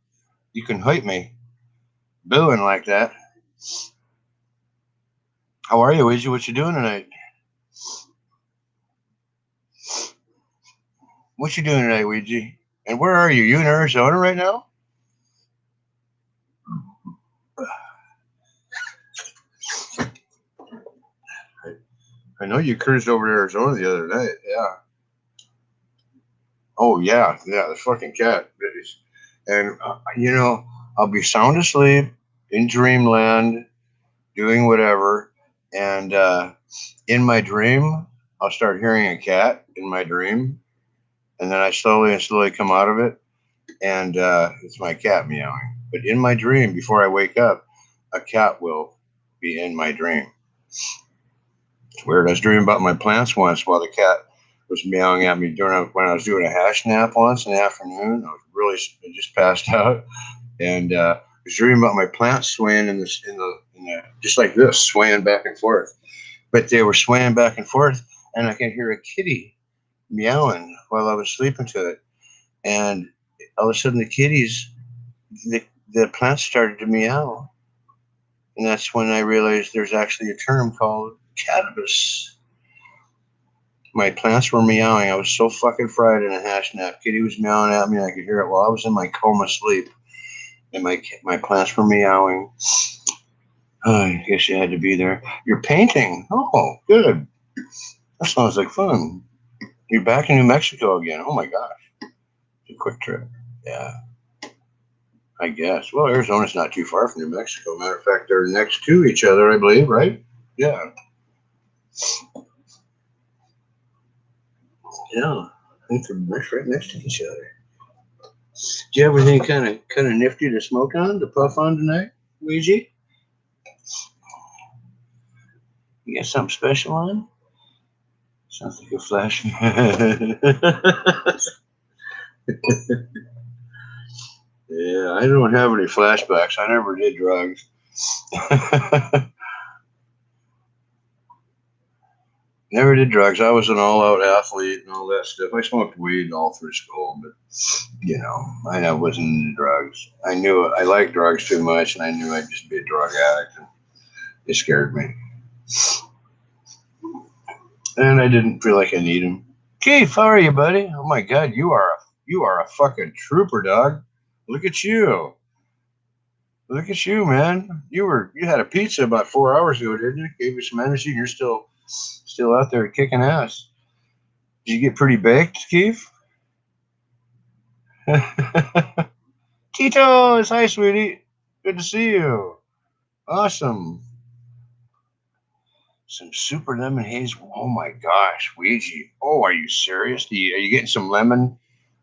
You can hurt me. Booing like that. How are you, Ouija? What you doing tonight? What you doing tonight, Ouija? And where are you? You in Arizona right now? I know you cruised over to Arizona the other night. Yeah. Oh yeah, the fucking cat. And I'll be sound asleep in dreamland, doing whatever, and in my dream, I'll start hearing a cat in my dream, and then I slowly come out of it, and it's my cat meowing. But in my dream, before I wake up, a cat will be in my dream. It's weird. I was dreaming about my plants once while the cat was meowing at me when I was doing a hash nap once in the afternoon. I just passed out, and I was dreaming about my plants swaying in the just like this, swaying back and forth. But they were swaying back and forth, and I could hear a kitty meowing while I was sleeping to it. And all of a sudden, the plants started to meow, and that's when I realized there's actually a term called cannabis. My plants were meowing. I was so fucking fried in a hash nap. Kitty was meowing at me, and I could hear it while I was in my coma sleep. And my plants were meowing. Oh, I guess you had to be there. You're painting. Oh, good. That sounds like fun. You're back in New Mexico again. Oh my gosh. It's a quick trip. Yeah. I guess. Well, Arizona's not too far from New Mexico. Matter of fact, they're next to each other, I believe, right? Yeah. Yeah. I think they're right next to each other. Do you have anything kind of nifty to smoke on, to puff on tonight, Ouija? You got something special on? Sounds like a flash. Yeah, I don't have any flashbacks. I never did drugs. Never did drugs. I was an all-out athlete and all that stuff. I smoked weed all through school, but I wasn't into drugs. I knew I liked drugs too much, and I knew I'd just be a drug addict, and it scared me. And I didn't feel like I need them. Keith, how are you, buddy? Oh my God, you are a fucking trooper, dog. Look at you. Look at you, man. You had a pizza about 4 hours ago, didn't you? Gave you some energy, and you're still out there kicking ass. Did you get pretty baked, Keith? Tito's, hi, sweetie. Good to see you. Awesome. Some super lemon haze. Oh my gosh, Ouija. Oh, are you serious? Are you getting some lemon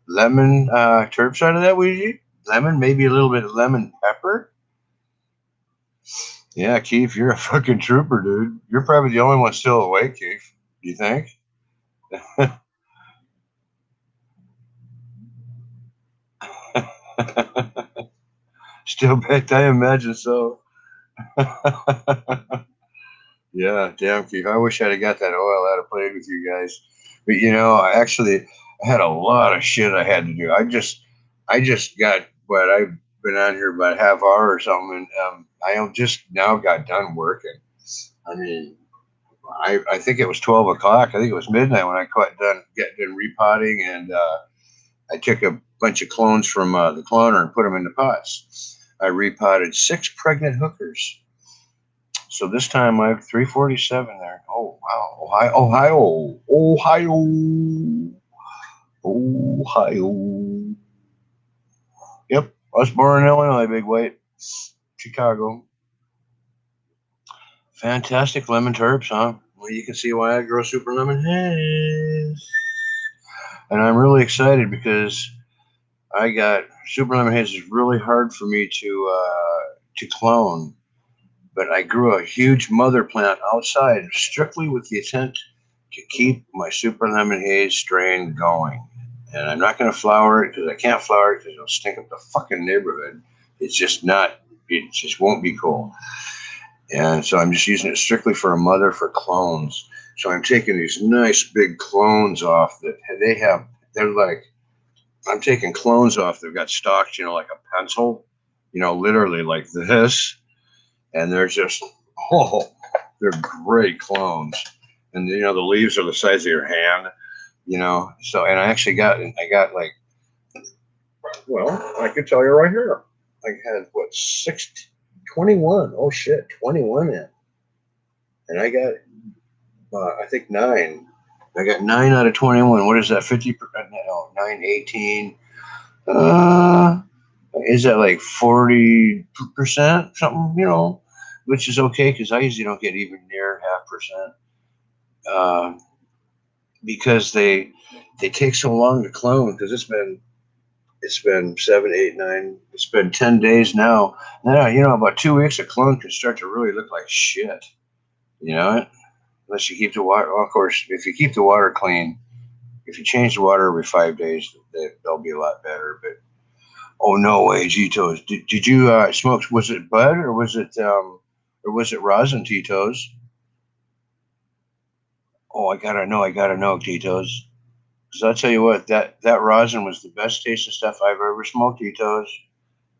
terps out of that, Ouija? Lemon, maybe a little bit of lemon pepper. Yeah, Keith, you're a fucking trooper, dude. You're probably the only one still awake, Keith. Do you think? Still baked, I imagine so. Yeah, damn, Keith. I wish I'd have got that oil. I'd have played with you guys. But I had a lot of shit I had to do. I just got what I've been on here about a half hour or something, and I just now got done working. I mean, I think it was 12 o'clock. I think it was midnight when I got done repotting, and I took a bunch of clones from the cloner and put them into pots. I repotted 6 pregnant hookers. So this time I have 347 there. Oh wow, Ohio, Ohio, Ohio. Yep, I was born in Illinois, big white, Chicago. Fantastic lemon turps, huh? Well, you can see why I grow super lemon haze. And I'm really excited because I got super lemon haze is really hard for me to clone, but I grew a huge mother plant outside strictly with the intent to keep my super lemon haze strain going. And I'm not going to flower it because I can't flower it because it'll stink up the fucking neighborhood. It's just not. It just won't be cool. And so I'm just using it strictly for a mother for clones. So I'm taking these nice big clones off that they have. They're like, I'm taking clones off. They've got stalks, like a pencil, literally like this. And they're just, oh, they're great clones. And, the leaves are the size of your hand, So, and I got like, well, I could tell you right here. I had, 21. Oh, shit, 21 in. And I got, I think 9. I got 9 out of 21. What is that? 50%? No, 9, 18. Is that like 40% something, which is okay because I usually don't get even near 0.5%. Because they take so long to clone because it's been 7, 8, 9. It's been 10 days now. Now about 2 weeks a clone can start to really look like shit. Unless you keep the water. Well, of course, if you keep the water clean, if you change the water every 5 days, they'll be a lot better. But oh no way, Tito's. Did you smoke? Was it bud or was it rosin, Tito's? Oh, I gotta know, Tito's. Because I'll tell you what, that rosin was the best tasting stuff I've ever smoked, Tito's.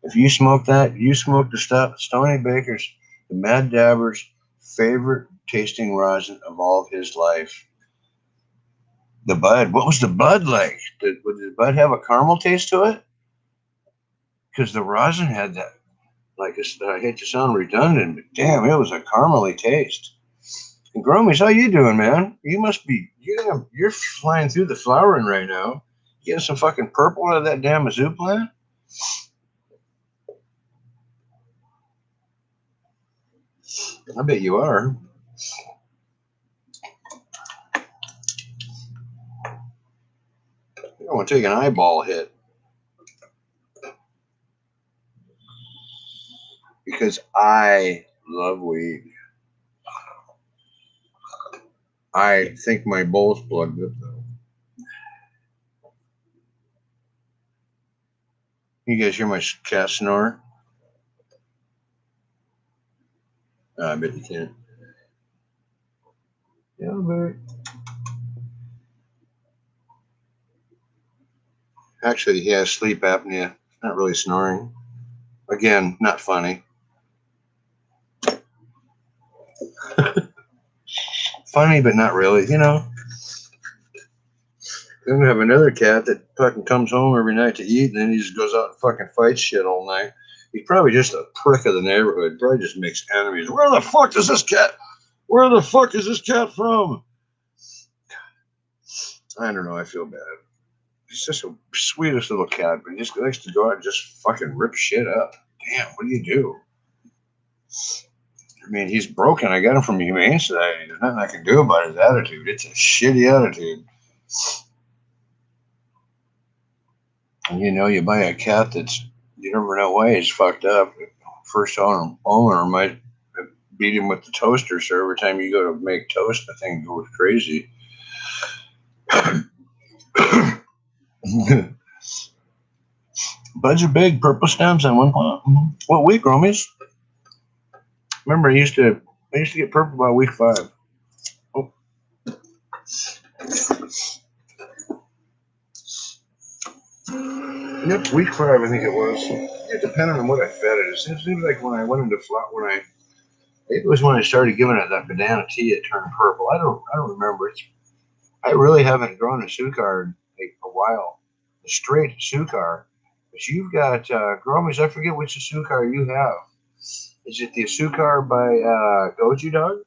If you smoke that, you smoke the stuff. Stony Baker's, the Mad Dabber's favorite tasting rosin of all of his life. The bud. What was the bud like? Did the bud have a caramel taste to it? Because the rosin had that. Like I hate to sound redundant, but damn, it was a caramely taste. And Gromies, how you doing, man? You must be you're flying through the flowering right now. You getting some fucking purple out of that damn Mizzou plant? I bet you are. I want to take an eyeball hit because I love weed. I think my bowl's plugged up though. You guys hear my cat snore? I bet you can't. Yeah, but actually, he has sleep apnea. Not really snoring. Again, not funny. Funny, but not really. Then we have another cat that fucking comes home every night to eat, and then he just goes out and fucking fights shit all night. He's probably just a prick of the neighborhood. Probably just makes enemies. Where the fuck is this cat? Where the fuck is this cat from? I don't know. I feel bad. He's just the sweetest little cat, but he just likes to go out and just fucking rip shit up. Damn, what do you do? I mean, he's broken. I got him from Humane Society. There's nothing I can do about his attitude. It's a shitty attitude. And you buy a cat that's, you never know why he's fucked up. First owner might beat him with the toaster, so every time you go to make toast, the thing goes crazy. Buds are big, purple stems on one plant. Mm-hmm. What week, Romies? Remember, I used to get purple by week 5. Oh. Yep, week 5, I think it was. It depended on what I fed it. It seems like when I went into it was when I started giving it that banana tea, it turned purple. I don't remember. I really haven't grown a Sukar in a while. A straight Sukar. But you've got Gromies, I forget which Sukar you have. Is it the Asukar by Goju Dog?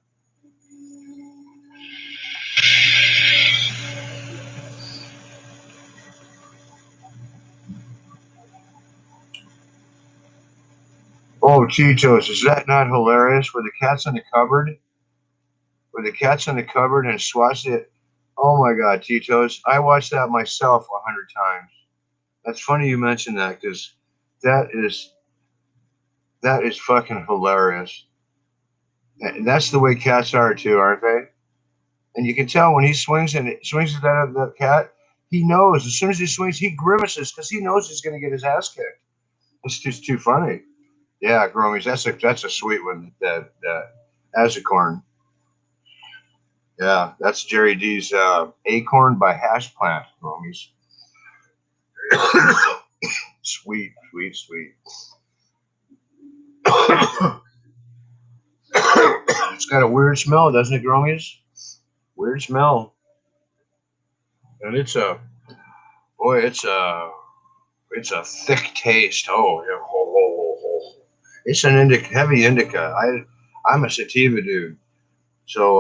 Oh, Tito's, is that not hilarious? Where the cat's in the cupboard? Where the cat's in the cupboard and swats it? Oh my God, Tito's. I watched that myself 100 times. That's funny you mentioned that because that is that is fucking hilarious. And that's the way cats are too, aren't they? And you can tell when he swings at that cat, he knows as soon as he swings, he grimaces because he knows he's going to get his ass kicked. It's just too funny. Yeah, Gromies, that's a sweet one. That Azicorn. Yeah, that's Jerry D's Acorn by Hash Plant, Gromies. Sweet, sweet, sweet. It's got a weird smell, doesn't it, Gromies? Weird smell, and boy, it's a thick taste. Oh, yeah. It's an indica, heavy indica. I'm a sativa dude, so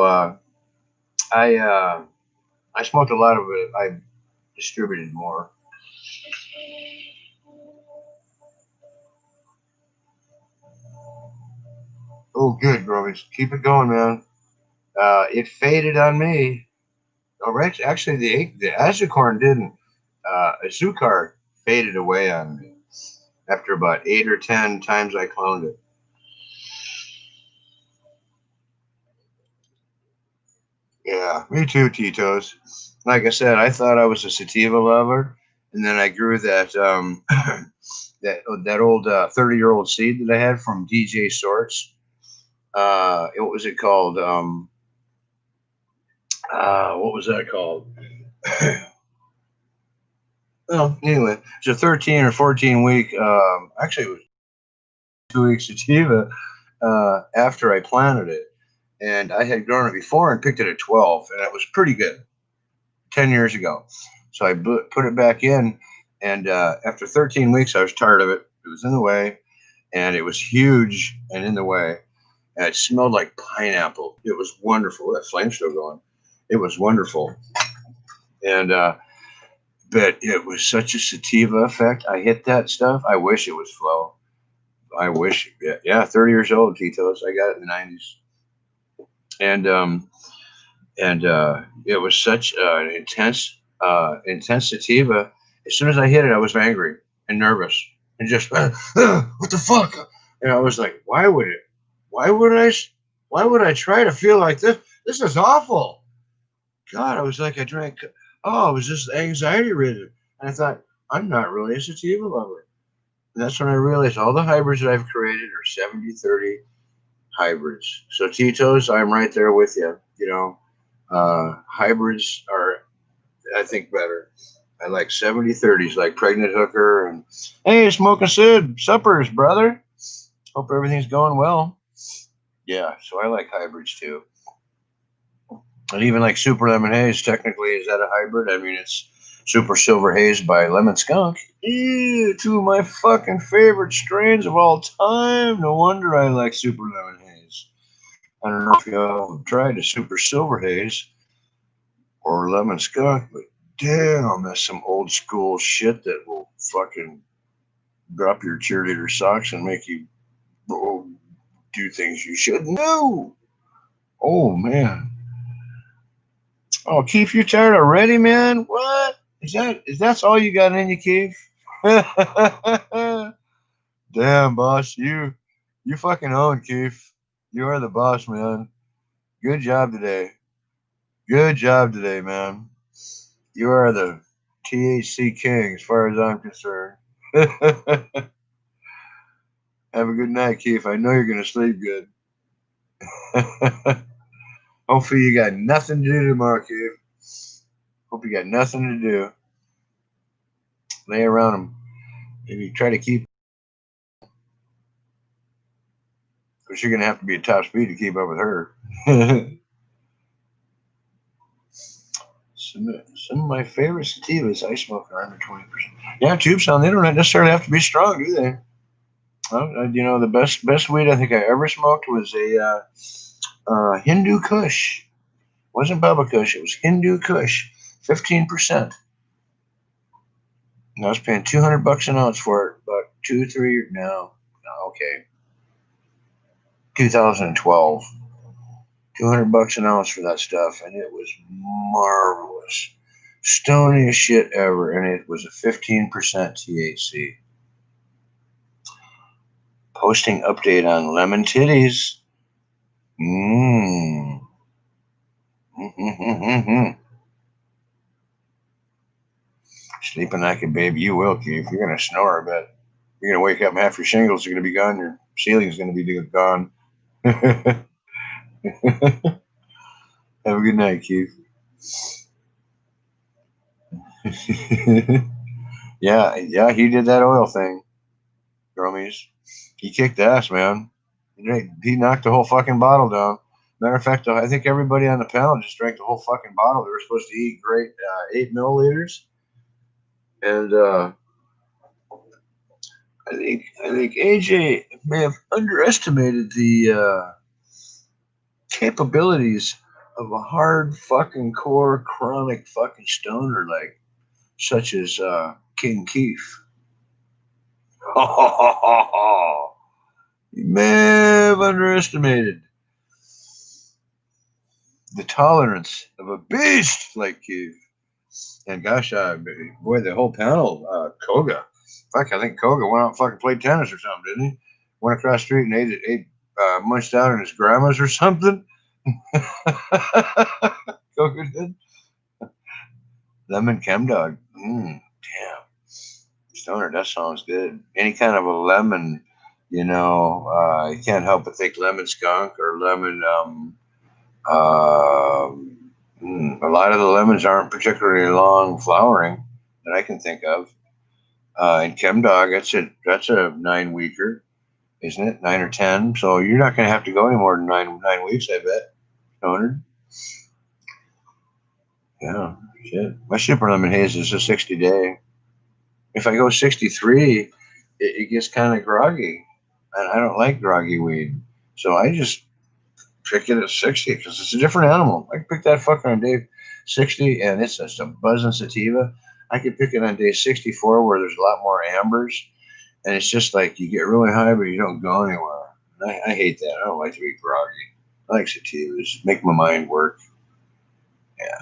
I I smoked a lot of it. I distributed more. Oh, good, Grovis. Keep it going, man. It faded on me. Oh, right. Actually, the Azucarn didn't. Azucar faded away on me after about 8 or 10 times I cloned it. Yeah, me too, Tito's. Like I said, I thought I was a sativa lover, and then I grew that that old 30-year-old seed that I had from DJ Sorts. What was it called? What was that called? Well, anyway, it's a 13 or 14 week. Actually, it was 2 week sativa after I planted it, and I had grown it before and picked it at 12, and it was pretty good 10 years ago. So I put it back in, and after 13 weeks, I was tired of it. It was in the way, and it was huge and in the way, and it smelled like pineapple. It was wonderful. That flame's still going. It was wonderful, and but it was such a sativa effect. I hit that stuff. I wish it was flow. I wish. Yeah, 30 years old, Tito's. I got it in the 90s, and it was such an intense sativa. As soon as I hit it, I was angry and nervous and just what the fuck? And I was like, why would it? Why would I? Why would I try to feel like this? This is awful. God, I was like, I drank. Oh, it was just anxiety ridden, and I thought I'm not really a sativa lover. And that's when I realized all the hybrids that I've created are 70-30 hybrids. So Tito's, I'm right there with you. You know, hybrids are, I think, better. I like 70-30s, like Pregnant Hooker and hey, Smoking Sid, suppers, brother. Hope everything's going well. Yeah, so I like hybrids too. And even like Super Lemon Haze, technically, is that a hybrid? I mean, it's Super Silver Haze by Lemon Skunk. Ew, two of my fucking favorite strains of all time. No wonder I like Super Lemon Haze. I don't know if y'all have tried a Super Silver Haze or Lemon Skunk, but damn, that's some old school shit that will fucking drop your cheerleader socks and make you do things you shouldn't do. Oh man. Oh, Keith, you tired already, man? What? Is that's all you got in you, Keith? Damn, boss, you fucking own, Keith. You are the boss, man. Good job today. Good job today, man. You are the THC king, as far as I'm concerned. Have a good night, Keith. I know you're gonna sleep good. Hopefully, you got nothing to do tomorrow, Keith. Hope you got nothing to do. Lay around them. Maybe try to keep, because you're gonna have to be at top speed to keep up with her. Some of my favorite sativas I smoke are under 20%. Yeah, tubes on, they don't necessarily have to be strong, do they? You know, the best weed I think I ever smoked was a Hindu Kush. It wasn't Bubba Kush. It was Hindu Kush, 15%. And I was paying $200 an ounce for it, about 2, 3. No, okay, 2012. $200 an ounce for that stuff, and it was marvelous, stoniest shit ever, and it was a 15% THC. Posting update on lemon titties. Mmm. Sleeping like a baby, you will, Keith. You're gonna snore, I bet. You're gonna wake up and half your shingles are gonna be gone. Your ceiling's gonna be gone. Have a good night, Keith. yeah, he did that oil thing, Grummies. He kicked ass, man. He knocked the whole fucking bottle down. Matter of fact, I think everybody on the panel just drank the whole fucking bottle. They were supposed to eat great 8 milliliters, and I think AJ may have underestimated the capabilities of a hard fucking core chronic fucking stoner like such as King Keith. You may have underestimated the tolerance of a beast like Keith. And gosh, boy, the whole panel, Koga. Fuck, I think Koga went out and fucking played tennis or something, didn't he? Went across the street and ate munched out in his grandma's or something. Koga did. Lemon Chem Dog. Damn. Stoner, that sounds good. Any kind of a lemon, you can't help but think lemon skunk or lemon. A lot of the lemons aren't particularly long flowering that I can think of. And Chem Dog, that's a 9 weeker, isn't it? 9 or 10. So you're not going to have to go any more than 9 weeks, I bet. Stoner. Yeah, shit. My super lemon haze is a 60-day. If I go 63, it gets kind of groggy, and I don't like groggy weed. So I just pick it at 60 because it's a different animal. I can pick that fucker on day 60, and it's just a buzzing sativa. I can pick it on day 64 where there's a lot more ambers, and it's just like you get really high, but you don't go anywhere. I hate that. I don't like to be groggy. I like sativas. Make my mind work. Yeah.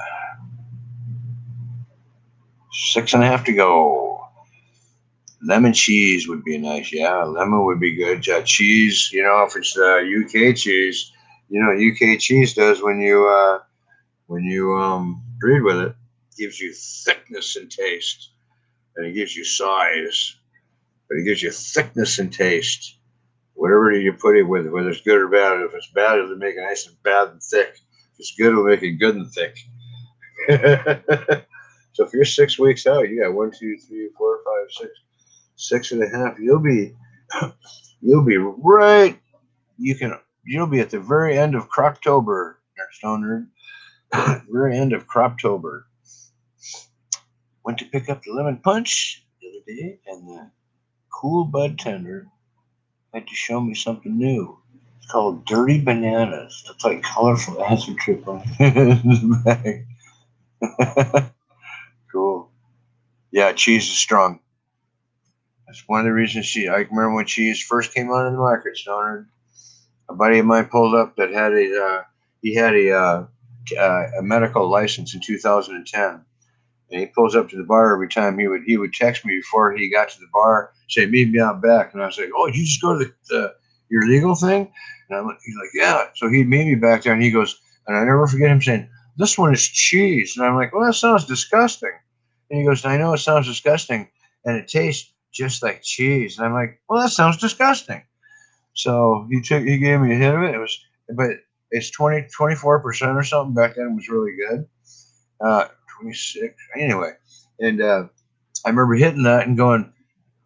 6.5 to go. Lemon cheese would be nice. Yeah, lemon would be good. Cheese, if it's UK cheese, what UK cheese does when you breed with it, gives you thickness and taste, and it gives you size, but it gives you thickness and taste. Whatever you put it with, whether it's good or bad. If it's bad, it'll make it nice and bad and thick. If it's good, it'll make it good and thick. So if you're 6 weeks out, you got 1, 2, 3, 4, 5, 6, 6.5. You'll be right. You'll be at the very end of Croptober, Stoner. Very end of Croptober. Went to pick up the lemon punch the other day, and the cool bud tender had to show me something new. It's called Dirty Bananas. It's like colorful acid trip on the bag. Cool. Yeah, cheese is strong. That's one of the reasons I remember when cheese first came out in the market, Stoner. A buddy of mine pulled up that had a medical license in 2010, and he pulls up to the bar every time. He would text me before he got to the bar, say meet me out back, and I was like, oh, did you just go to your legal thing? And he's like, yeah. So he'd meet me back there, and he goes, and I never forget him saying, this one is cheese, and I'm like, well, that sounds disgusting. And he goes, I know it sounds disgusting, and it tastes just like cheese, and I'm like, well, that sounds disgusting. So he gave me a hit of it. But it's 24% or something back then. It was really good. 26 anyway. And I remember hitting that and going,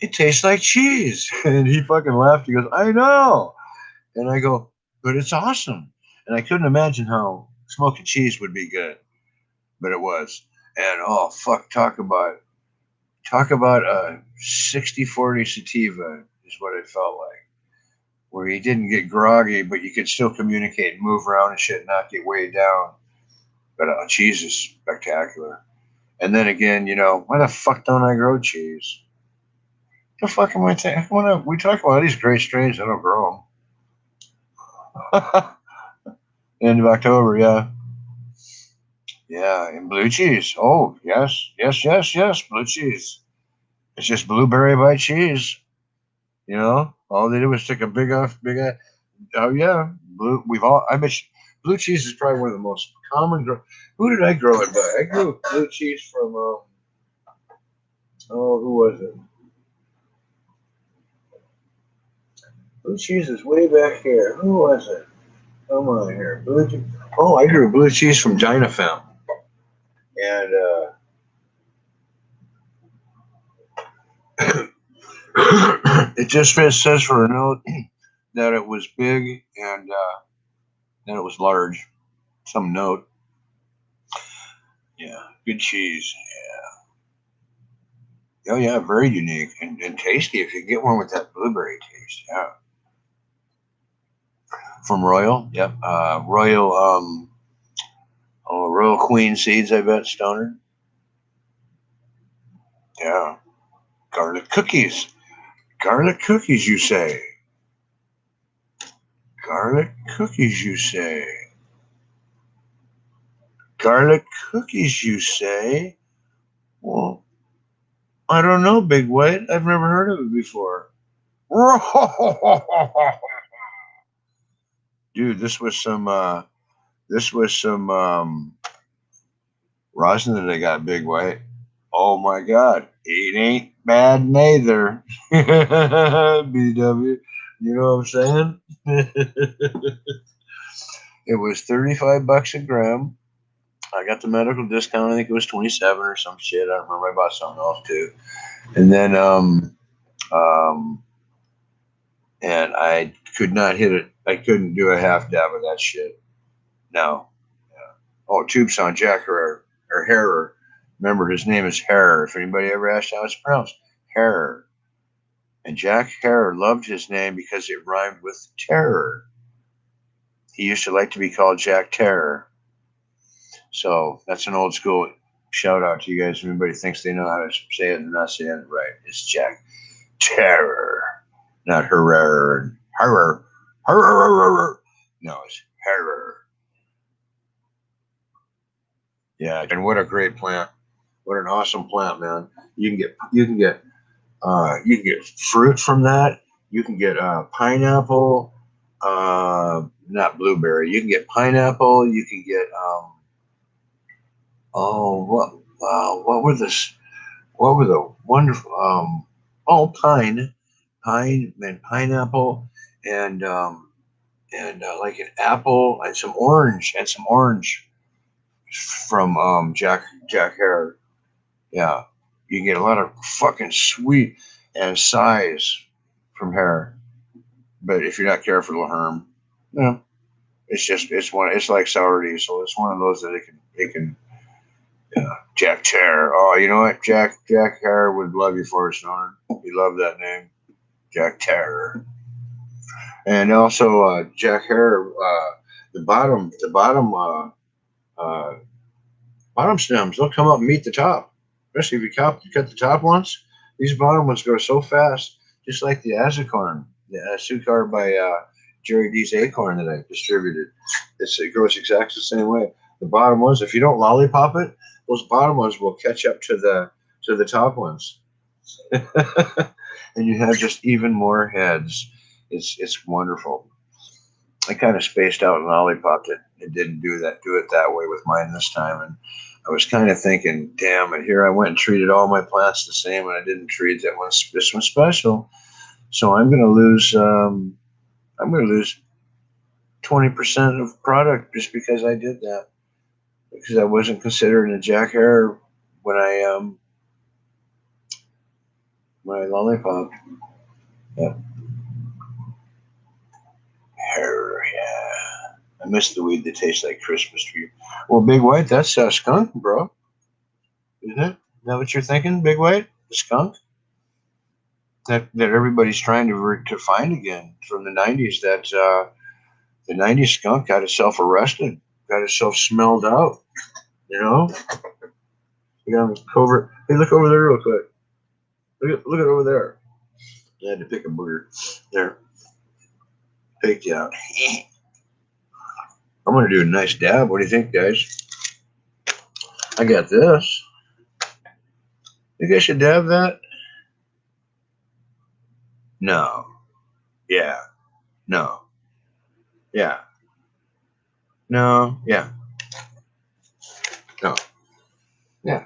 it tastes like cheese. And he fucking laughed. He goes, I know. And I go, but it's awesome. And I couldn't imagine how smoking cheese would be good, but it was. And oh fuck, talk about a 60-40 sativa is what it felt like. Where you didn't get groggy, but you could still communicate and move around and shit, and not get weighed down. But cheese is spectacular. And then again, why the fuck don't I grow cheese? The fuck am I saying? We talk about these great strains, I don't grow them. End of October, yeah. Yeah, and blue cheese. Oh, yes, yes, yes, yes, blue cheese. It's just blueberry by cheese. All they did was take a oh yeah, blue. I bet blue cheese is probably one of the most common. Who did I grow it by? I grew blue cheese from, who was it? Blue cheese is way back here. Who was it? Come on here. Blue cheese. Oh, I grew blue cheese from Dynafem. And, it just says for a note that it was big and that it was large. Some note. Yeah, good cheese. Yeah. Oh yeah, very unique and tasty. If you get one with that blueberry taste, yeah. From Royal, yep. Royal Queen seeds. I bet Stoner. Yeah, garlic cookies. Garlic cookies, you say? Garlic cookies, you say? Garlic cookies, you say? Well, I don't know, Big White. I've never heard of it before. Dude, this was some rosin that I got, Big White. Oh my God, it ain't bad neither. BW, you know what I'm saying? It was $35 a gram. I got the medical discount. I think it was 27 or some shit. I don't remember. I bought something else too. And then and I could not hit it. I couldn't do a half dab of that shit. No. Yeah. Oh, tube sound, Jack Herrera or Herrera. Remember, his name is Herrera. If anybody ever asked how it's pronounced, Herrera. And Jack Herrera loved his name because it rhymed with terror. He used to like to be called Jack Terror. So that's an old school shout out to you guys. If anybody thinks they know how to say it and not saying it right, it's Jack Terror, not Herrera. Herrera. Herrera. No, it's Herrera. Yeah, and what a great plant! What an awesome plant, man! You can get fruit from that. You can get pineapple, not blueberry. You can get pineapple. You can get what were this? What were the wonderful pine and pineapple and like an apple and some orange from Jack Hare. Yeah, you get a lot of fucking sweet and size from Hare, but if you're not careful, it'll harm. Yeah, it's like sour diesel. It's one of those that it can. Yeah, Jack Terror. Oh, you know what? Jack Terror would love you for it, Stoner. He loved that name, Jack Terror. And also Jack Terror. Uh, bottom stems. They'll come up and meet the top, especially if you cut the top ones. These bottom ones go so fast, just like the Azucarn, the Azucar by Jerry D's Acorn that I distributed. It grows exactly the same way. The bottom ones, if you don't lollipop it, those bottom ones will catch up to the top ones, and you have just even more heads. It's wonderful. I kind of spaced out and lollipopped it. It didn't do it that way with mine this time, and I was kind of thinking, damn it! Here I went and treated all my plants the same, and I didn't treat this one special. So I'm going to lose. I'm going to lose 20% of product just because I did that. Because I wasn't considering a Jack Hare when I lollipop. Yeah. Hare, yeah. I miss the weed that tastes like Christmas tree. Well, Big White, that's skunk, bro. Isn't it? Is that what you're thinking, Big White? The skunk? that everybody's trying to find again from the 90s. That the 90s skunk got itself arrested, got itself smelled out. You know, you got him covered. Hey, look over there real quick. Look at over there. I had to pick a booger. There, picked you out. I'm gonna do a nice dab. What do you think, guys? I got this. You guys should dab that. No. Yeah. No. Yeah. No. Yeah. No. Yeah.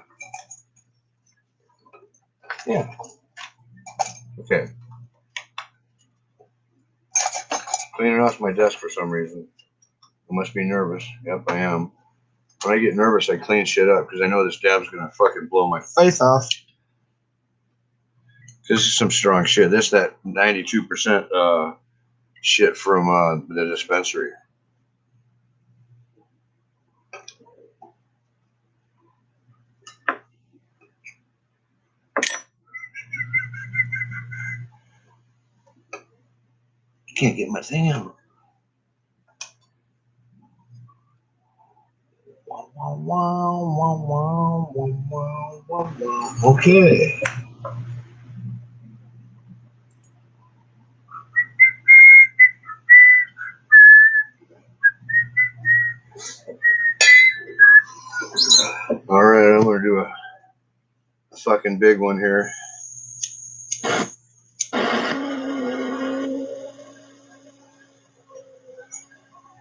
Yeah. Okay. Cleaning off my desk for some reason. I must be nervous. Yep, I am. When I get nervous, I clean shit up because I know this dab's gonna fucking blow my face off. This is some strong shit. This that 92% shit from the dispensary. Can't get my thing out. Okay. All right, I'm gonna do a fucking big one here.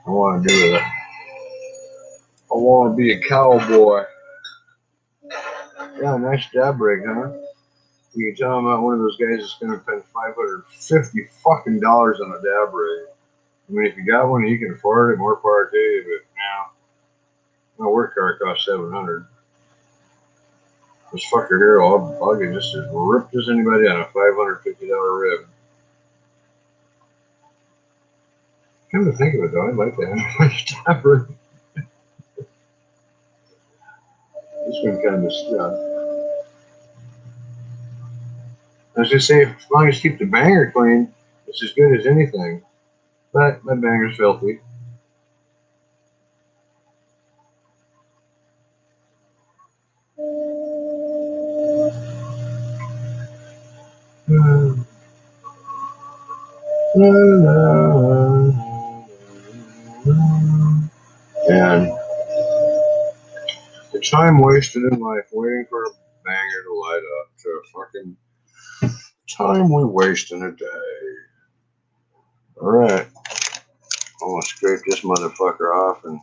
I want to do it. I want to be a cowboy. Yeah, nice dab rig, huh? You can tell I'm not one of those guys that's gonna spend $550 fucking dollars on a dab rig. I mean, if you got one and you can afford it, more power to you. But now, my work car costs $700. This fucker here, I'll get just as ripped as anybody on a $550 rib. Come to think of it, though, I'd like to have a nice dab rig. This one kind of stuff. I was just saying, as long as you keep the banger clean, it's as good as anything. But my banger's filthy. And the time wasted in life waiting for a banger to light up to a fucking time we waste in a day. Alright. I'm gonna scrape this motherfucker off and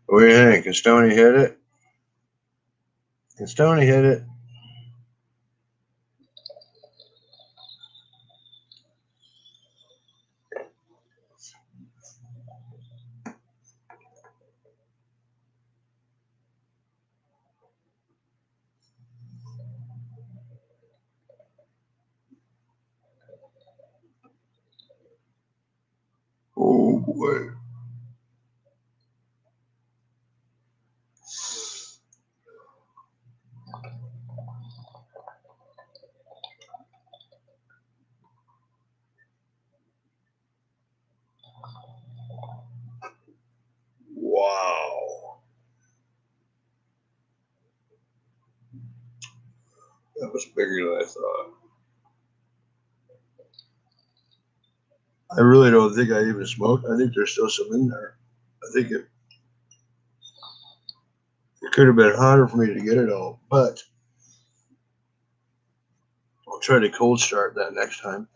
what do you think? Can Stoney hit it? Can Stoney hit it? Oh boy. Wow. That was bigger than I thought. I really don't think I even smoked. I think there's still some in there. I think it could have been harder for me to get it all, but I'll try to cold start that next time.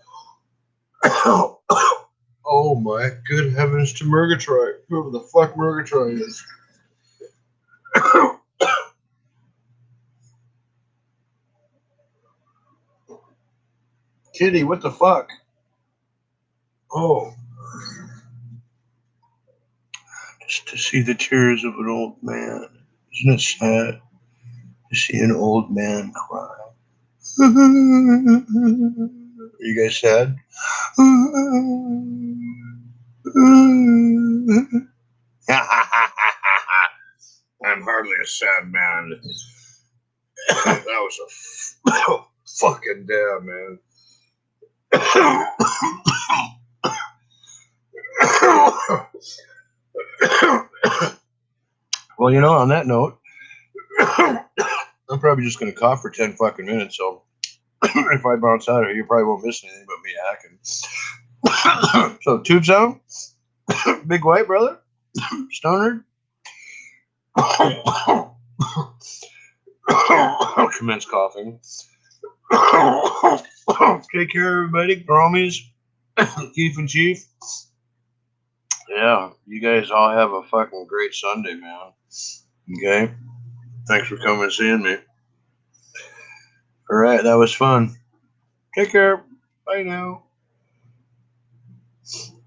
Oh my good heavens to Murgatroyd. Whoever the fuck Murgatroyd is. Kitty, what the fuck? Oh. Just to see the tears of an old man. Isn't it sad to see an old man cry? Are you guys sad? I'm hardly a sad man. That was a fucking damn, man. Well, you know, on that note, I'm probably just going to cough for 10 fucking minutes. So if I bounce out of here, you probably won't miss anything but me hacking. So, tube sound, big white brother, stoner. Commence coughing. Take care, everybody. Promise. Keith and Chief. Yeah, you guys all have a fucking great Sunday, man. Okay? Thanks for coming and seeing me. All right, that was fun. Take care. Bye now.